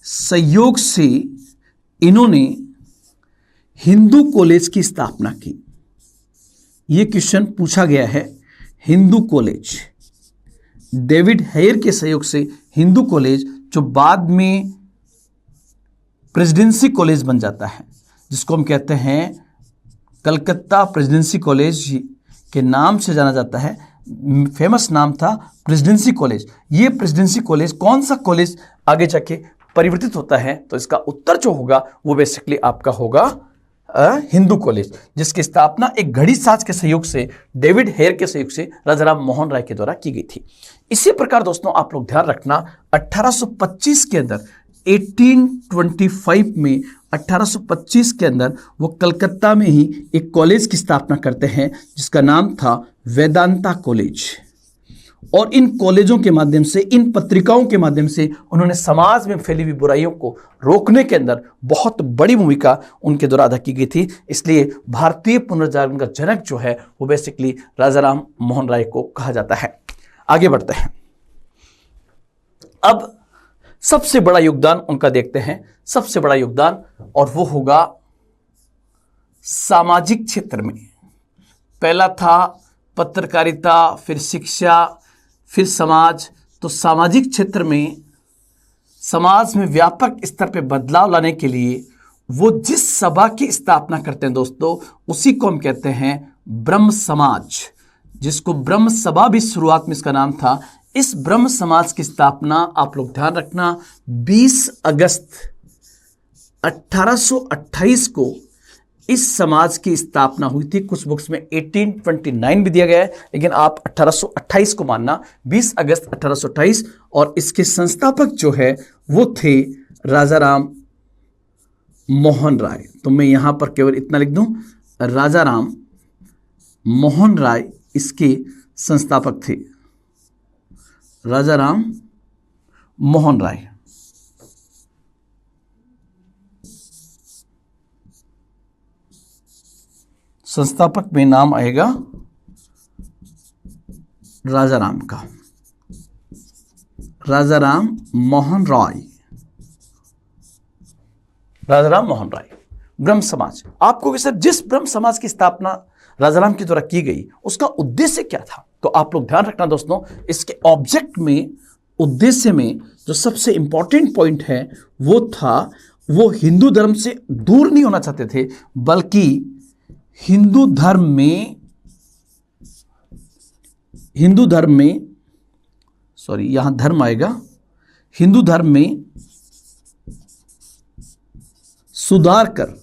सहयोग से इन्होंने हिंदू कॉलेज की स्थापना की। यह क्वेश्चन पूछा गया है, हिंदू कॉलेज, डेविड हेयर के सहयोग से हिंदू कॉलेज जो बाद में प्रेसिडेंसी कॉलेज बन जाता है, जिसको हम कहते हैं कलकत्ता प्रेसिडेंसी कॉलेज के नाम से जाना जाता है। फेमस नाम था प्रेसिडेंसी कॉलेज। ये प्रेसिडेंसी कॉलेज कौन सा कॉलेज आगे जाके परिवर्तित होता है? तो इसका उत्तर जो होगा वो बेसिकली आपका होगा हिंदू कॉलेज, जिसकी स्थापना एक घड़ी साज के सहयोग से, डेविड हेयर के सहयोग से राजा राम मोहन राय के द्वारा की गई थी। इसी प्रकार दोस्तों आप लोग ध्यान रखना 1825 के अंदर 1825 में 1825 के अंदर वो कलकत्ता में ही एक कॉलेज की स्थापना करते हैं जिसका नाम था वेदांता कॉलेज। और इन कॉलेजों के माध्यम से, इन पत्रिकाओं के माध्यम से उन्होंने समाज में फैली हुई बुराइयों को रोकने के अंदर बहुत बड़ी भूमिका उनके द्वारा अदा की गई थी। इसलिए भारतीय पुनर्जागरण का जनक जो है वो बेसिकली राजा राम मोहन राय को कहा जाता है। आगे बढ़ते हैं। अब सबसे बड़ा योगदान उनका देखते हैं, सबसे बड़ा योगदान, और वो होगा सामाजिक क्षेत्र में। पहला था पत्रकारिता, फिर शिक्षा, फिर समाज। तो सामाजिक क्षेत्र में, समाज में व्यापक स्तर पे बदलाव लाने के लिए वो जिस सभा की स्थापना करते हैं दोस्तों, उसी को हम कहते हैं ब्रह्म समाज, जिसको ब्रह्म सभा भी शुरुआत में इसका नाम था। इस ब्रह्म समाज की स्थापना आप लोग ध्यान रखना 20 अगस्त 1828 को इस समाज की स्थापना हुई थी। कुछ बुक्स में 1829 भी दिया गया है, लेकिन आप 1828 को मानना, 20 अगस्त 1828। और इसके संस्थापक जो है वो थे राजा राम मोहन राय। तो मैं यहां पर केवल इतना लिख दूं, राजा राम मोहन राय इसके संस्थापक थे, राजा राम मोहन राय। संस्थापक में नाम आएगा राजा राम का, राजा राम मोहन राय, राजा राम मोहन राय। ब्रह्म समाज, आपको कि सर जिस ब्रह्म समाज की स्थापना राजा राम के द्वारा की गई उसका उद्देश्य क्या था? तो आप लोग ध्यान रखना दोस्तों, इसके ऑब्जेक्ट में, उद्देश्य में जो सबसे इंपॉर्टेंट पॉइंट है वो था, वो हिंदू धर्म से दूर नहीं होना चाहते थे, बल्कि हिंदू धर्म में सॉरी यहां धर्म आएगा, हिंदू धर्म में सुधार कर,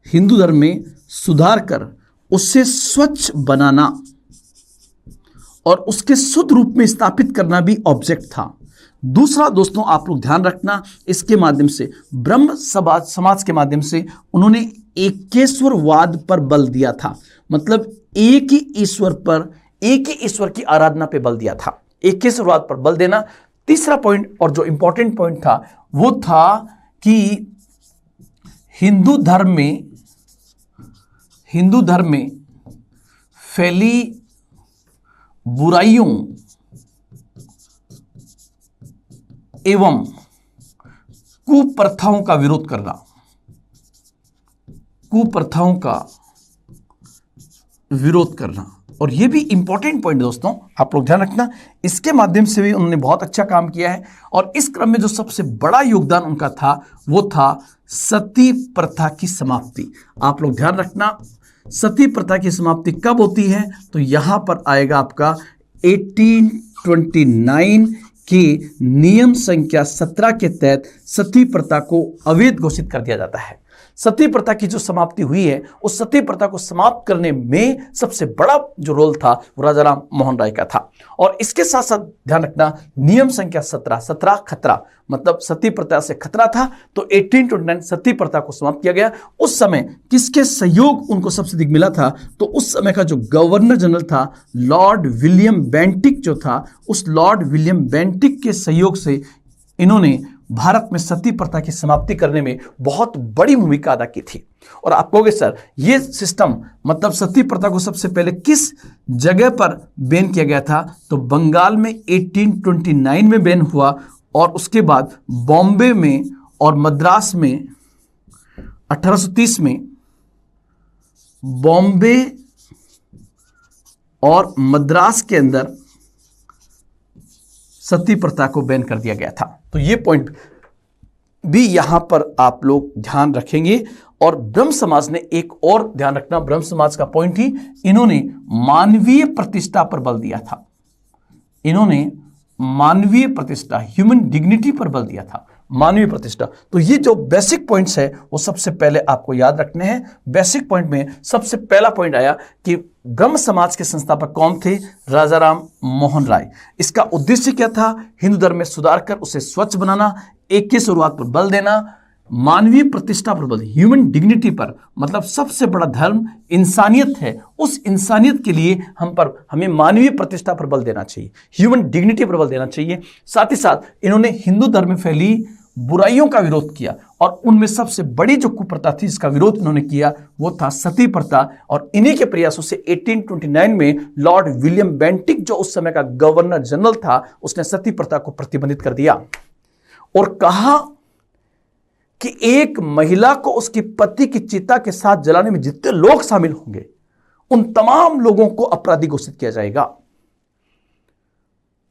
हिंदू धर्म में सुधार कर उसे स्वच्छ बनाना और उसके शुद्ध रूप में स्थापित करना भी ऑब्जेक्ट था। दूसरा दोस्तों आप लोग ध्यान रखना, इसके माध्यम से, ब्रह्म समाज के माध्यम से उन्होंने एकेश्वरवाद पर बल दिया था। मतलब एक ही ईश्वर पर, एक ही ईश्वर की आराधना पे बल दिया था, एकेश्वरवाद पर बल देना। तीसरा पॉइंट और जो इंपॉर्टेंट पॉइंट था वो था कि हिंदू धर्म में फैली बुराइयों एवं कुप्रथाओं का विरोध करना, कुप्रथाओं का विरोध करना। और यह भी इंपॉर्टेंट पॉइंट दोस्तों, आप लोग ध्यान रखना, इसके माध्यम से भी उन्होंने बहुत अच्छा काम किया है। और इस क्रम में जो सबसे बड़ा योगदान उनका था वो था सती प्रथा की समाप्ति। आप लोग ध्यान रखना, सती प्रथा की समाप्ति कब होती है? तो यहां पर आएगा आपका 1829 के नियम संख्या 17 के तहत सती प्रथा को अवैध घोषित कर दिया जाता है। सती प्रथा की जो समाप्ति हुई है, उस सती प्रथा को समाप्त करने में सबसे बड़ा जो रोल था वो राजा राम मोहन राय का था। और इसके साथ साथ ध्यान रखना, नियम संख्या 17 खतरा, मतलब सती प्रथा से खतरा था, तो 1829 सती प्रथा को समाप्त किया गया। उस समय किसके सहयोग उनको सबसे अधिक मिला था? तो उस समय का जो गवर्नर जनरल था, लॉर्ड विलियम बेंटिक जो था, उस लॉर्ड विलियम बेंटिक के सहयोग से इन्होंने भारत में सती प्रथा की समाप्ति करने में बहुत बड़ी भूमिका अदा की थी। और आप कहोगे सर ये सिस्टम, मतलब सती प्रथा को सबसे पहले किस जगह पर बैन किया गया था? तो बंगाल में 1829 में बैन हुआ, और उसके बाद बॉम्बे में और मद्रास में 1830 में, बॉम्बे और मद्रास के अंदर सती प्रथा को बैन कर दिया गया था। तो ये पॉइंट भी यहां पर आप लोग ध्यान रखेंगे। और ब्रह्म समाज ने एक और ध्यान रखना, ब्रह्म समाज का पॉइंट ही, इन्होंने मानवीय प्रतिष्ठा पर बल दिया था। इन्होंने मानवीय प्रतिष्ठा, ह्यूमन डिग्निटी पर बल दिया था, मानवीय प्रतिष्ठा। तो ये जो बेसिक पॉइंट्स है वो सबसे पहले आपको याद रखने हैं। बेसिक पॉइंट में सबसे पहला पॉइंट आया कि ब्रह्म समाज के संस्थापक कौन थे? राजाराम मोहन राय। इसका उद्देश्य क्या था? हिंदू धर्म में सुधार कर उसे स्वच्छ बनाना, एक की शुरुआत पर बल देना, मानवीय प्रतिष्ठा पर बल, ह्यूमन डिग्निटी पर, मतलब सबसे बड़ा धर्म इंसानियत है, उस इंसानियत के लिए हमें मानवीय प्रतिष्ठा पर बल देना चाहिए, ह्यूमन डिग्निटी पर बल देना चाहिए। साथ ही साथ इन्होंने हिंदू धर्म में फैली बुराइयों का विरोध किया और उनमें सबसे बड़ी जो कुप्रथा थी जिसका विरोध इन्होंने किया वो था सती प्रथा। और इन्हीं के प्रयासों से 1829 में लॉर्ड विलियम बेंटिक जो उस समय का गवर्नर जनरल था, उसने सती प्रथा को प्रतिबंधित कर दिया और कहा कि एक महिला को उसके पति की चिता के साथ जलाने में जितने लोग शामिल होंगे उन तमाम लोगों को अपराधी घोषित किया जाएगा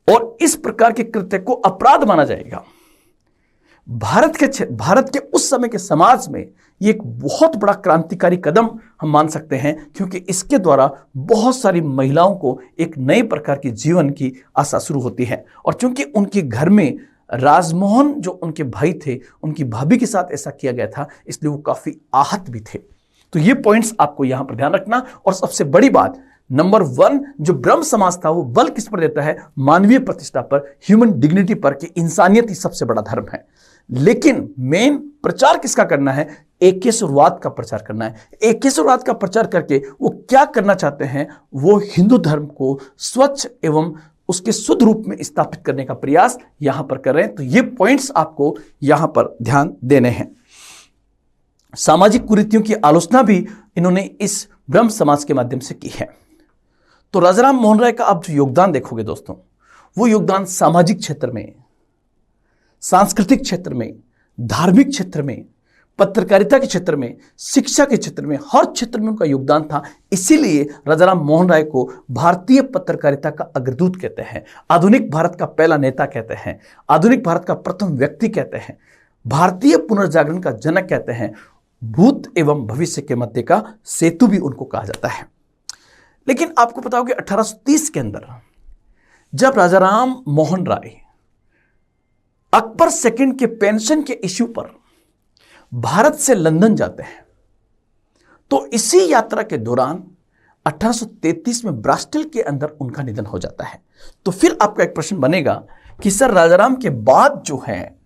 और इस प्रकार के कृत्य को अपराध माना जाएगा। भारत के उस समय के समाज में यह एक बहुत बड़ा क्रांतिकारी कदम हम मान सकते हैं, क्योंकि इसके द्वारा बहुत सारी महिलाओं को एक नए प्रकार की जीवन की आशा शुरू होती है। और चूंकि उनके घर में राजमोहन जो उनके भाई थे, उनकी भाभी के साथ ऐसा किया गया था, इसलिए वो काफी आहत भी थे। तो ये पॉइंट्स आपको यहां पर ध्यान रखना। और सबसे बड़ी बात, नंबर 1 जो ब्रह्म समाज था वो बल किस पर देता है? मानवीय प्रतिष्ठा पर, ह्यूमन डिग्निटी पर, कि इंसानियत ही सबसे बड़ा धर्म है। लेकिन मेन प्रचार किसका करना है? एक के शुरुआत का प्रचार करना है। एक के शुरुआत का प्रचार करके वो क्या करना चाहते हैं? वो हिंदू धर्म को स्वच्छ एवं उसके शुद्ध रूप में स्थापित करने का प्रयास यहां पर कर रहे हैं। तो ये पॉइंट्स आपको यहां पर ध्यान देने हैं। सामाजिक कुरीतियों की आलोचना भी इन्होंने इस ब्रह्म समाज के माध्यम से की है। तो राजाराम मोहन राय का आप जो योगदान देखोगे दोस्तों, वो योगदान सामाजिक क्षेत्र में, सांस्कृतिक क्षेत्र में, धार्मिक क्षेत्र में, पत्रकारिता के क्षेत्र में, शिक्षा के क्षेत्र में, हर क्षेत्र में उनका योगदान था। इसीलिए राजाराम मोहन राय को भारतीय पत्रकारिता का अग्रदूत कहते हैं, आधुनिक भारत का पहला नेता कहते हैं, आधुनिक भारत का प्रथम व्यक्ति कहते हैं, भारतीय पुनर्जागरण का जनक कहते हैं, भूत एवं भविष्य के मध्य का सेतु भी उनको कहा जाता है। लेकिन आपको पता होगा 1830 के अंदर जब राजाराम मोहन राय अकबर सेकंड के पेंशन के इश्यू पर भारत से लंदन जाते हैं, तो इसी यात्रा के दौरान 1833 में ब्रास्टिल के अंदर उनका निधन हो जाता है। तो फिर आपका एक प्रश्न बनेगा कि सर राजाराम के बाद जो है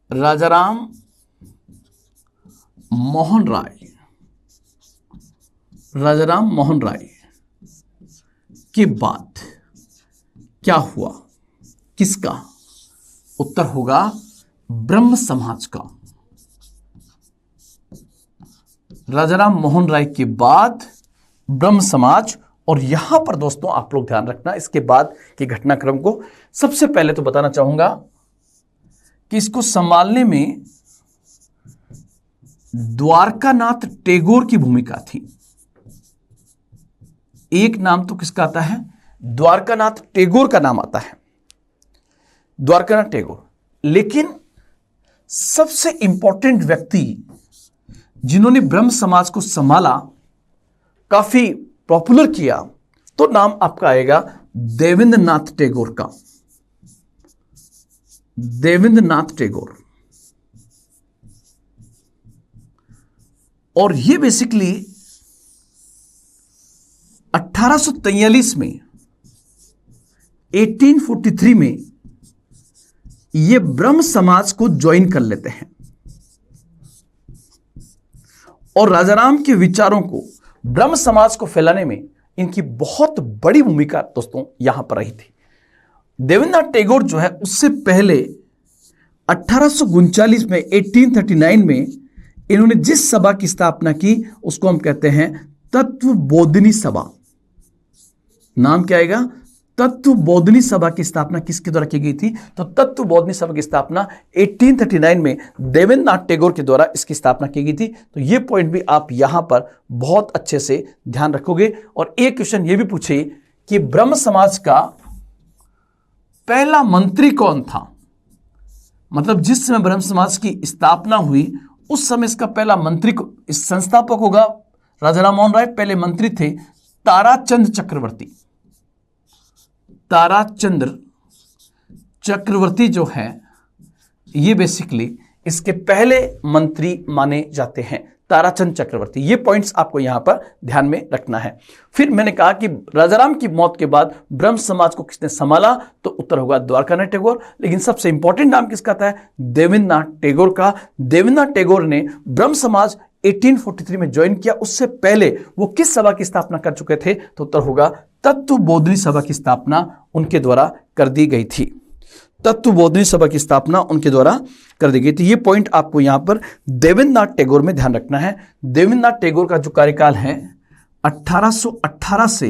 राजाराम मोहन राय के बाद क्या हुआ? किसका? उत्तर होगा ब्रह्म समाज का। राजाराम मोहन राय के बाद ब्रह्म समाज। और यहां पर दोस्तों आप लोग ध्यान रखना इसके बाद के घटनाक्रम को। सबसे पहले तो बताना चाहूंगा कि इसको संभालने में द्वारकानाथ टैगोर की भूमिका थी। एक नाम तो किसका आता है? द्वारकानाथ टैगोर का नाम आता है, द्वारकानाथ टैगोर। लेकिन सबसे इंपॉर्टेंट व्यक्ति जिन्होंने ब्रह्म समाज को संभाला, काफी पॉपुलर किया, तो नाम आपका आएगा देवेंद्रनाथ टैगोर का। देवेंद्रनाथ टैगोर। और ये बेसिकली 1843 में, 1843 में ये ब्रह्म समाज को ज्वाइन कर लेते हैं और राजाराम के विचारों को, ब्रह्म समाज को फैलाने में इनकी बहुत बड़ी भूमिका दोस्तों यहां पर रही थी। देवेंद्रनाथ टैगोर जो है उससे पहले 1839 में, 1839 में इन्होंने जिस सभा की स्थापना की उसको हम कहते हैं तत्वबोधिनी सभा। नाम क्या आएगा? तत्वबोधिनी सभा की स्थापना किसके द्वारा की गई थी? तो तत्वबोधिनी सभा की स्थापना 1839 में देवेंद्रनाथ टैगोर के द्वारा इसकी स्थापना की गई थी। तो ये पॉइंट भी आप यहां पर बहुत अच्छे से ध्यान रखोगे। और एक क्वेश्चन ये भी पूछे कि ब्रह्म समाज का पहला मंत्री कौन था? मतलब जिस समय ब्रह्म समाज की स्थापना हुई उस समय इसका पहला मंत्री इस संस्थापक होगा राजा राम मोहन राय, पहले मंत्री थे ताराचंद चक्रवर्ती। ताराचंद्र चक्रवर्ती जो है ये बेसिकली इसके पहले मंत्री माने जाते हैं, ताराचंद चक्रवर्ती। ये पॉइंट्स आपको यहां पर ध्यान में रखना है। फिर मैंने कहा कि राजाराम की मौत के बाद ब्रह्म समाज को किसने संभाला, तो उत्तर होगा द्वारकानाथ टैगोर। लेकिन सबसे इंपॉर्टेंट नाम किसका था, देवेंद्रनाथ टैगोर का। देवेंद्रनाथ टैगोर ने ब्रह्म समाज 1843 में ज्वाइन किया। उससे पहले वो किस सभा की स्थापना कर चुके थे, तो उत्तर होगा तत्वबोधिनी सभा की स्थापना उनके द्वारा कर दी गई थी। तत्वबोधिनी सभा की स्थापना उनके द्वारा कर दी गई थी। ये पॉइंट आपको यहां पर देवेंद्रनाथ टैगोर में ध्यान रखना है। देवेंद्रनाथ टैगोर का जो कार्यकाल है 1818 से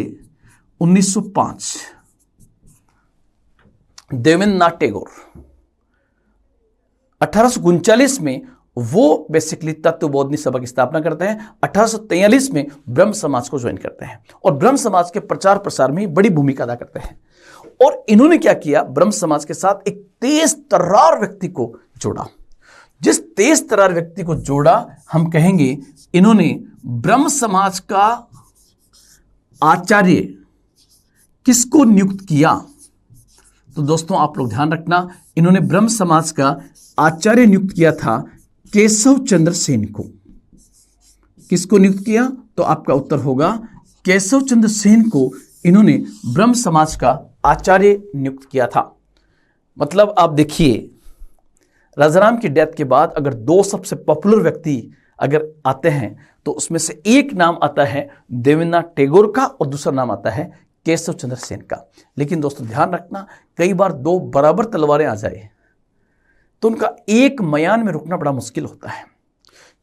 1905। देवेंद्रनाथ टैगोर 1839 में वो बेसिकली तत्वबोधिनी सभा की स्थापना करते हैं। 1843 में ब्रह्म समाज को ज्वाइन करते हैं और ब्रह्म समाज के प्रचार प्रसार में बड़ी भूमिका अदा करते हैं। और इन्होंने क्या किया, ब्रह्म समाज के साथ एक तेज तर्रार व्यक्ति को जोड़ा। जिस तेज तर्रार व्यक्ति को जोड़ा, हम कहेंगे इन्होंने ब्रह्म समाज का आचार्य किसको नियुक्त किया, तो दोस्तों आप लोग ध्यान रखना, इन्होंने ब्रह्म समाज का आचार्य नियुक्त किया था केशव चंद्र सेन को। किसको नियुक्त किया, तो आपका उत्तर होगा केशव चंद्र सेन को इन्होंने ब्रह्म समाज का आचार्य नियुक्त किया था। मतलब आप देखिए, राजाराम की डेथ के बाद अगर दो सबसे पॉपुलर व्यक्ति अगर आते हैं तो उसमें से एक नाम आता है देवेंद्रनाथ टैगोर का और दूसरा नाम आता है केशव चंद्र सेन का। लेकिन दोस्तों ध्यान रखना, कई बार दो बराबर तलवारें आ जाए तो उनका एक मयान में रुकना बड़ा मुश्किल होता है।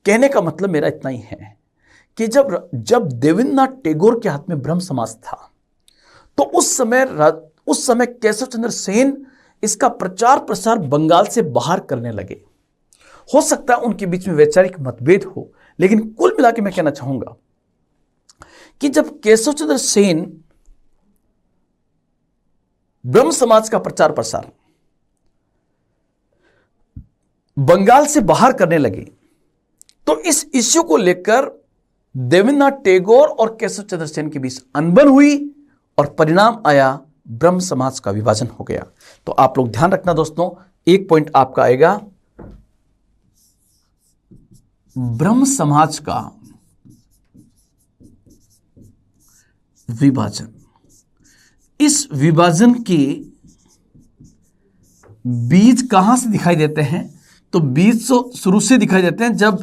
कहने का मतलब मेरा इतना ही है कि जब देवेंद्रनाथ टैगोर के हाथ में ब्रह्म समाज था तो उस समय केशव चंद्र सेन इसका प्रचार प्रसार बंगाल से बाहर करने लगे। हो सकता है उनके बीच में वैचारिक मतभेद हो, लेकिन कुल मिला के मैं कहना चाहूंगा कि जब केशव चंद्र सेन ब्रह्म समाज का प्रचार प्रसार बंगाल से बाहर करने लगे तो इस इश्यू को लेकर देवेंद्रनाथ टैगोर और केशव चंद्र सेन के बीच अनबन हुई और परिणाम आया ब्रह्म समाज का विभाजन हो गया। तो आप लोग ध्यान रखना दोस्तों, एक पॉइंट आपका आएगा ब्रह्म समाज का विभाजन। इस विभाजन के बीज कहां से दिखाई देते हैं, तो बीज तो शुरू से दिखाई देते हैं जब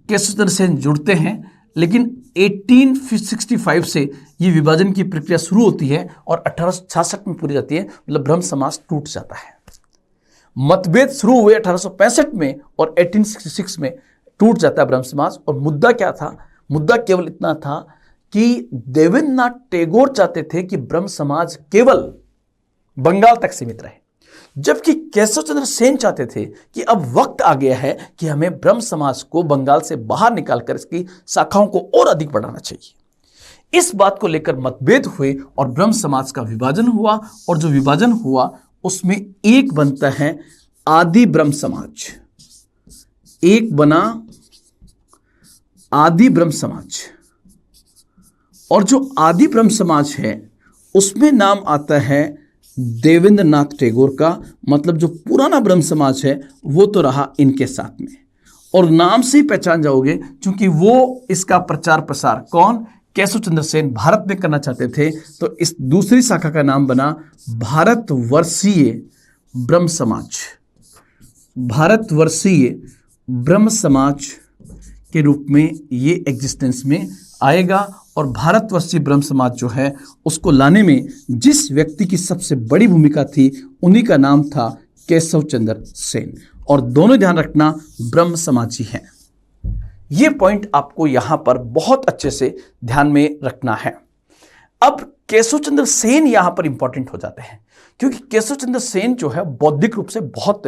केशव चंद्र सेन जुड़ते हैं, लेकिन 1865 से ये विभाजन की प्रक्रिया शुरू होती है और 1866 में पूरी जाती है। मतलब ब्रह्म समाज टूट जाता है। मतभेद शुरू हुए 1865 में और 1866 में टूट जाता है ब्रह्म समाज। और मुद्दा क्या था, मुद्दा केवल इतना था कि देवेंद्रनाथ टैगोर चाहते थे कि ब्रह्म समाज केवल बंगाल तक सीमित रहे, जबकि केशव चंद्र सेन चाहते थे कि अब वक्त आ गया है कि हमें ब्रह्म समाज को बंगाल से बाहर निकालकर इसकी शाखाओं को और अधिक बढ़ाना चाहिए। इस बात को लेकर मतभेद हुए और ब्रह्म समाज का विभाजन हुआ, और जो विभाजन हुआ उसमें एक बनता है आदि ब्रह्म समाज, एक बना आदि ब्रह्म समाज। और जो आदि ब्रह्म समाज है उसमें नाम आता है देवेंद्रनाथ टैगोर का। मतलब जो पुराना ब्रह्म समाज है वो तो रहा इनके साथ में, और नाम से ही पहचान जाओगे क्योंकि वो इसका प्रचार प्रसार कौन, केशव चंद्र सेन भारत में करना चाहते थे। तो इस दूसरी शाखा का नाम बना भारतवर्षीय ब्रह्म समाज। भारतवर्षीय ब्रह्म समाज के रूप में ये एग्जिस्टेंस में आएगा। और भारतवर्षीय ब्रह्म समाज जो है उसको लाने में जिस व्यक्ति की सबसे बड़ी भूमिका थी उन्हीं का नाम था केशव चंद्र सेन। और दोनों ध्यान रखना ब्रह्म समाजी हैं। ये पॉइंट आपको यहां पर बहुत अच्छे से ध्यान में रखना है। अब केशव चंद्र सेन यहां पर इंपॉर्टेंट हो जाते हैं क्योंकि केशव चंद्र सेन जो है बौद्धिक रूप से बहुत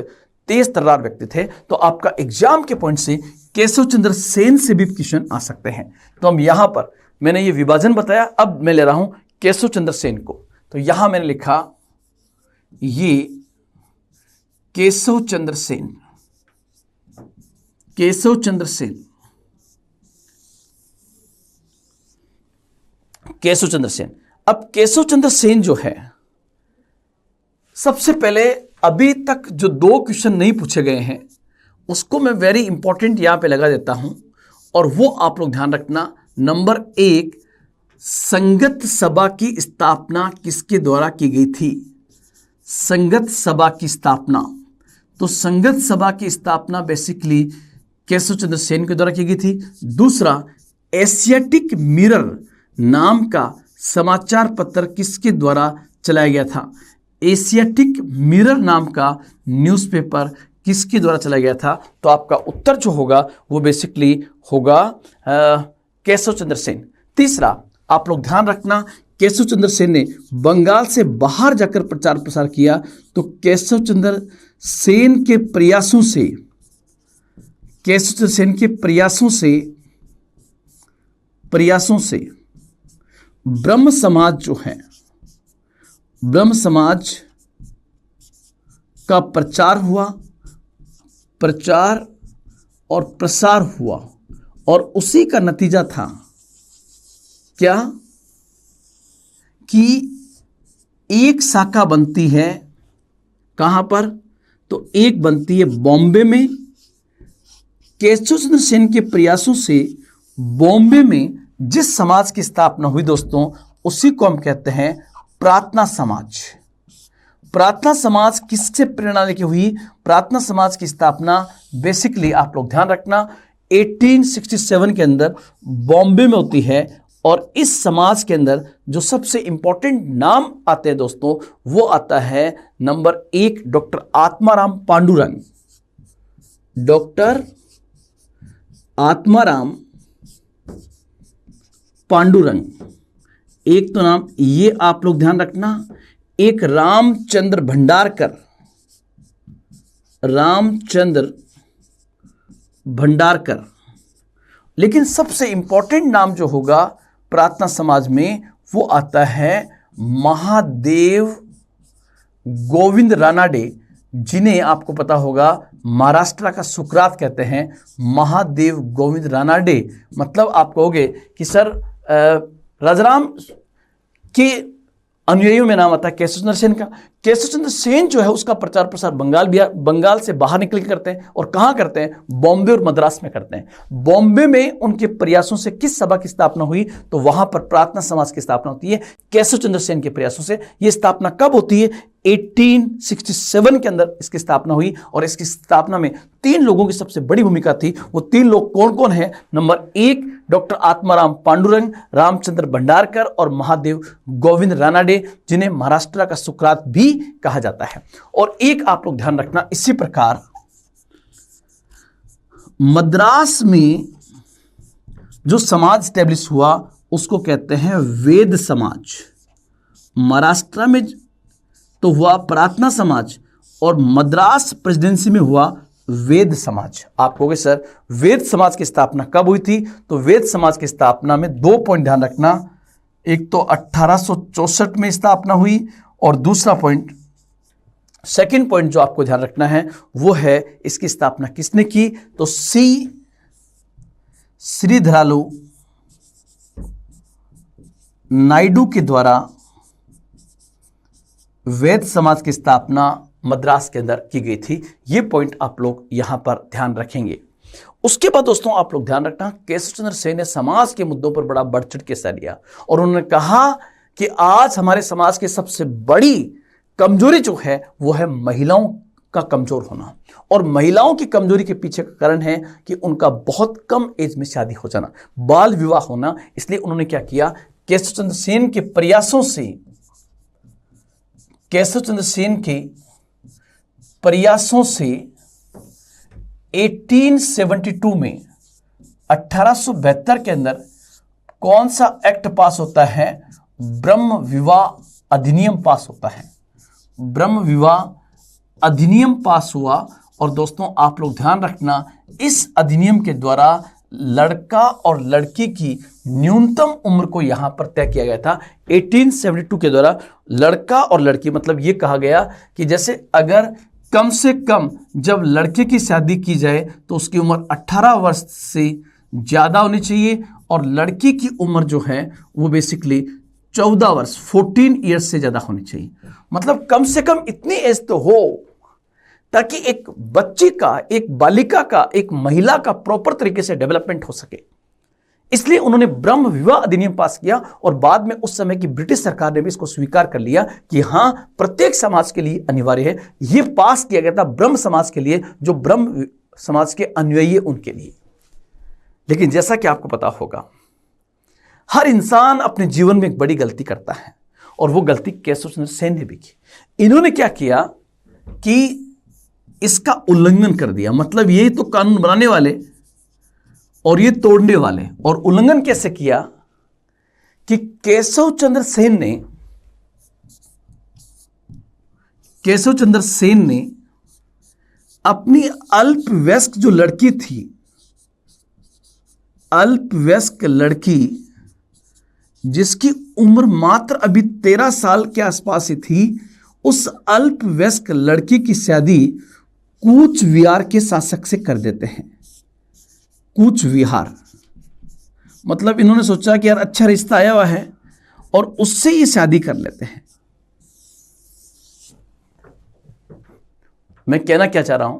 तेज तर्रार व्यक्ति थे। तो आपका एग्जाम के पॉइंट से केशव चंद्र सेन से भी क्वेश्चन आ सकते हैं। तो हम यहां पर मैंने ये विभाजन बताया, अब मैं ले रहा हूं केशव चंद्र सेन को। तो यहां मैंने लिखा ये केशव चंद्र सेन। केशव चंद्र सेन। केशव चंद्र सेन। अब केशव चंद्र सेन जो है, सबसे पहले अभी तक जो 2 क्वेश्चन नहीं पूछे गए हैं उसको मैं वेरी इंपॉर्टेंट यहां पे लगा देता हूं, और वो आप लोग ध्यान रखना। नंबर 1, संगत सभा की स्थापना किसके द्वारा की गई थी? संगत सभा की स्थापना। तो संगत सभा की स्थापना बेसिकली केशव चंद्र सेन के द्वारा की गई थी। दूसरा, एशियाटिक मिरर नाम का समाचार पत्र किसके द्वारा चलाया गया था? एशियाटिक मिरर नाम का न्यूज़पेपर किसके द्वारा चलाया गया था? तो आपका उत्तर जो होगा वो बेसिकली होगा केशव चंद्र सेन। तीसरा, आप लोग ध्यान रखना, केशव चंद्र सेन ने बंगाल से बाहर जाकर प्रचार प्रसार किया। तो केशव चंद्र सेन के प्रयासों से, केशव चंद्र सेन के प्रयासों से ब्रह्म समाज जो है, ब्रह्म समाज का प्रचार और प्रसार हुआ, और उसी का नतीजा था क्या कि एक शाखा बनती है। कहां पर? तो एक बनती है बॉम्बे में। केशव चंद्र सेन के प्रयासों से बॉम्बे में जिस समाज की स्थापना हुई दोस्तों, उसी को हम कहते हैं प्रार्थना समाज। प्रार्थना समाज किससे प्रेरणा लेके हुई? प्रार्थना समाज की स्थापना बेसिकली आप लोग ध्यान रखना 1867 के अंदर बॉम्बे में होती है। और इस समाज के अंदर जो सबसे इंपॉर्टेंट नाम आते हैं दोस्तों, वो आता है number 1, doctor Atmaram Pandurang. Doctor Atmaram Pandurang, एक तो नाम ये आप लोग ध्यान रखना। एक रामचंद्र भंडारकर। लेकिन सबसे इंपॉर्टेंट नाम जो होगा प्रार्थना समाज में, वो आता है महादेव गोविंद रानाडे, जिन्हें आपको पता होगा महाराष्ट्र का सुकरात कहते हैं। महादेव गोविंद रानाडे, मतलब आप कहोगे कि सर राजाराम के अनुयायियों में नाम आता है केशव चंद्र सेन का। केशव चंद्र सेन जो है उसका प्रचार प्रसार बंगाल से बाहर निकल के करते हैं। और कहाँ करते हैं? बॉम्बे और मद्रास में करते हैं। बॉम्बे में उनके प्रयासों से किस सभा की स्थापना हुई? तो वहां पर प्रार्थना समाज की स्थापना होती है केशव चंद्र सेन के प्रयासों से। यह स्थापना कब होती है? 1867 के अंदर इसकी स्थापना हुई। और इसकी स्थापना में 3 लोगों की सबसे बड़ी भूमिका थी। वो 3 लोग कौन कौन है? नंबर 1, डॉक्टर आत्माराम पांडुरंग, रामचंद्र भंडारकर और महादेव गोविंद रानाडे, जिन्हें महाराष्ट्र का सुकरात भी कहा जाता है। और एक आप लोग ध्यान रखना, इसी प्रकार मद्रास में जो समाज स्टैब्लिश हुआ उसको कहते हैं वेद समाज। महाराष्ट्र में तो हुआ प्रार्थना समाज, और मद्रास प्रेसिडेंसी में हुआ वेद समाज। आप कहोगे सर वेद समाज की स्थापना कब हुई थी? तो वेद समाज की स्थापना में 2 पॉइंट ध्यान रखना। एक तो 1864 में स्थापना हुई, और दूसरा पॉइंट, सेकंड पॉइंट जो आपको ध्यान रखना है वो है इसकी स्थापना किसने की? तो श्रीधरालू नायडू के द्वारा वेद समाज की स्थापना मद्रास के अंदर की गई थी। ये पॉइंट आप लोग यहां पर ध्यान रखेंगे। उसके बाद दोस्तों आप लोग ध्यान रखना, केशव चंद्र सेन ने समाज के मुद्दों पर बड़ा बढ़ चढ़ के हिस्सा लिया, और उन्होंने कहा कि आज हमारे समाज की सबसे बड़ी कमजोरी जो है वो है महिलाओं का कमजोर होना। और महिलाओं की कमजोरी के पीछे का कारण है कि उनका बहुत कम एज में शादी हो जाना, बाल विवाह होना। इसलिए उन्होंने क्या किया? केशव चंद्र सेन के प्रयासों से, केशव चंद्र सेन के प्रयासों से 1872 में 1872 के अंदर कौन सा एक्ट पास होता है? ब्रह्म विवाह अधिनियम पास होता है। ब्रह्म विवाह अधिनियम पास हुआ। और दोस्तों आप लोग ध्यान रखना, इस अधिनियम के द्वारा लड़का और लड़की की न्यूनतम उम्र को यहां पर तय किया गया था। 1872 के द्वारा लड़का और लड़की, मतलब यह कहा गया कि जैसे अगर कम से कम जब लड़के की शादी की जाए तो उसकी उम्र 18 वर्ष से ज़्यादा होनी चाहिए और लड़की की उम्र जो है वो बेसिकली 14 वर्ष 14 ईयर्स से ज़्यादा होनी चाहिए। मतलब कम से कम इतनी एज तो हो ताकि एक बच्ची का, एक बालिका का, एक महिला का प्रॉपर तरीके से डेवलपमेंट हो सके। इसलिए उन्होंने ब्रह्म विवाह अधिनियम पास किया और बाद में उस समय की ब्रिटिश सरकार ने भी इसको स्वीकार कर लिया कि हां प्रत्येक समाज के लिए अनिवार्य है। यह पास किया गया था ब्रह्म समाज के लिए, जो ब्रह्म समाज के अनुयायी है उनके लिए। लेकिन जैसा कि आपको पता होगा, हर इंसान अपने जीवन में एक बड़ी गलती करता है और वो गलती केशव चंद्र सेन ने भी की। इन्होंने क्या किया कि इसका उल्लंघन कर दिया। मतलब ये तो कानून बनाने वाले और ये तोड़ने वाले। और उल्लंघन कैसे किया कि केशव चंद्र सेन ने अपनी अल्पवयस्क जो लड़की थी, अल्पवयस्क लड़की जिसकी उम्र मात्र अभी 13 साल के आसपास ही थी, उस अल्पवयस्क लड़की की शादी कूच विहार के शासक से कर देते हैं। कूच विहार मतलब इन्होंने सोचा कि यार अच्छा रिश्ता आया हुआ है और उससे ही शादी कर लेते हैं। मैं कहना क्या चाह रहा हूं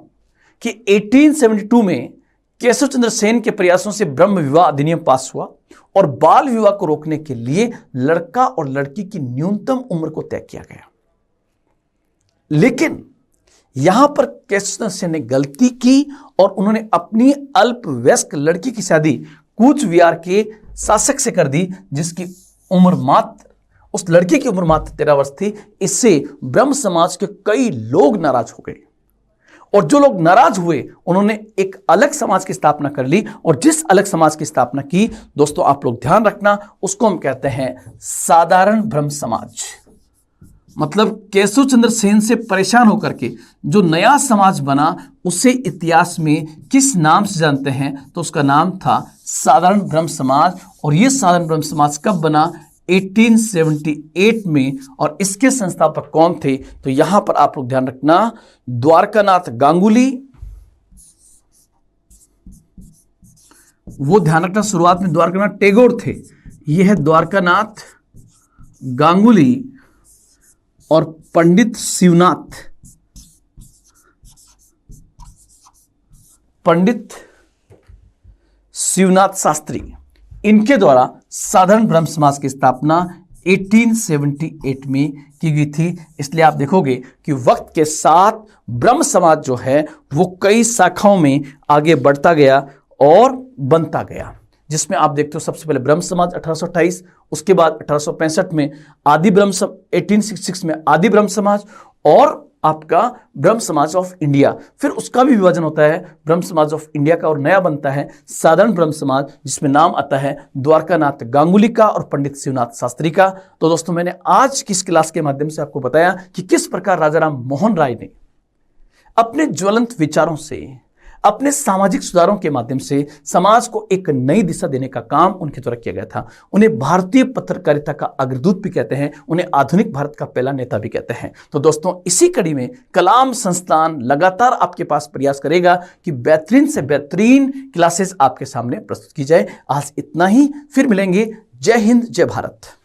कि 1872 में केशव चंद्र सेन के प्रयासों से ब्रह्म विवाह अधिनियम पास हुआ और बाल विवाह को रोकने के लिए लड़का और लड़की की न्यूनतम उम्र को तय किया गया। लेकिन यहां पर केशव चंद्र सेन ने गलती की और उन्होंने अपनी अल्पवयस्क लड़की की शादी कूच विहार के शासक से कर दी, जिसकी उम्र मात्र, उस लड़की की उम्र मात्र 13 वर्ष थी। इससे ब्रह्म समाज के कई लोग नाराज हो गए और जो लोग नाराज हुए उन्होंने एक अलग समाज की स्थापना कर ली। और जिस अलग समाज की स्थापना की, दोस्तों आप लोग ध्यान रखना, उसको हम कहते हैं साधारण ब्रह्म समाज। मतलब केशव चंद्र सेन से परेशान होकर के जो नया समाज बना उसे इतिहास में किस नाम से जानते हैं? तो उसका नाम था साधारण ब्रह्म समाज। और ये साधारण ब्रह्म समाज कब बना? 1878 में। और इसके संस्थापक कौन थे? तो यहां पर आप लोग ध्यान रखना, द्वारकानाथ गांगुली। वो ध्यान रखना, शुरुआत में द्वारकानाथ टैगोर थे। ये है द्वारकानाथ गांगुली और पंडित शिवनाथ शास्त्री। इनके द्वारा साधारण ब्रह्म समाज की स्थापना 1878 में की गई थी। इसलिए आप देखोगे कि वक्त के साथ ब्रह्म समाज जो है वो कई शाखाओं में आगे बढ़ता गया और बनता गया, जिसमें आप देखते हो सबसे पहले ब्रह्म समाज 1828, उसके बाद 1865 में आदि ब्रह्म 1866 में आदि ब्रह्म समाज और आपका ब्रह्म समाज ऑफ इंडिया। फिर उसका भी विभाजन होता है ब्रह्म समाज ऑफ इंडिया का और नया बनता है साधारण ब्रह्म समाज, जिसमें नाम आता है द्वारकानाथ गांगुली का और पंडित शिवनाथ शास्त्री का। तो दोस्तों मैंने आज की इस क्लास के माध्यम से आपको बताया कि किस प्रकार राजा राम मोहन राय ने अपने ज्वलंत विचारों से, अपने सामाजिक सुधारों के माध्यम से समाज को एक नई दिशा देने का काम उनके द्वारा किया गया था। उन्हें भारतीय पत्रकारिता का अग्रदूत भी कहते हैं, उन्हें आधुनिक भारत का पहला नेता भी कहते हैं। तो दोस्तों इसी कड़ी में कलाम संस्थान लगातार आपके पास प्रयास करेगा कि बेहतरीन से बेहतरीन क्लासेस आपके सामने प्रस्तुत की जाए। आज इतना ही, फिर मिलेंगे। जय हिंद, जय भारत।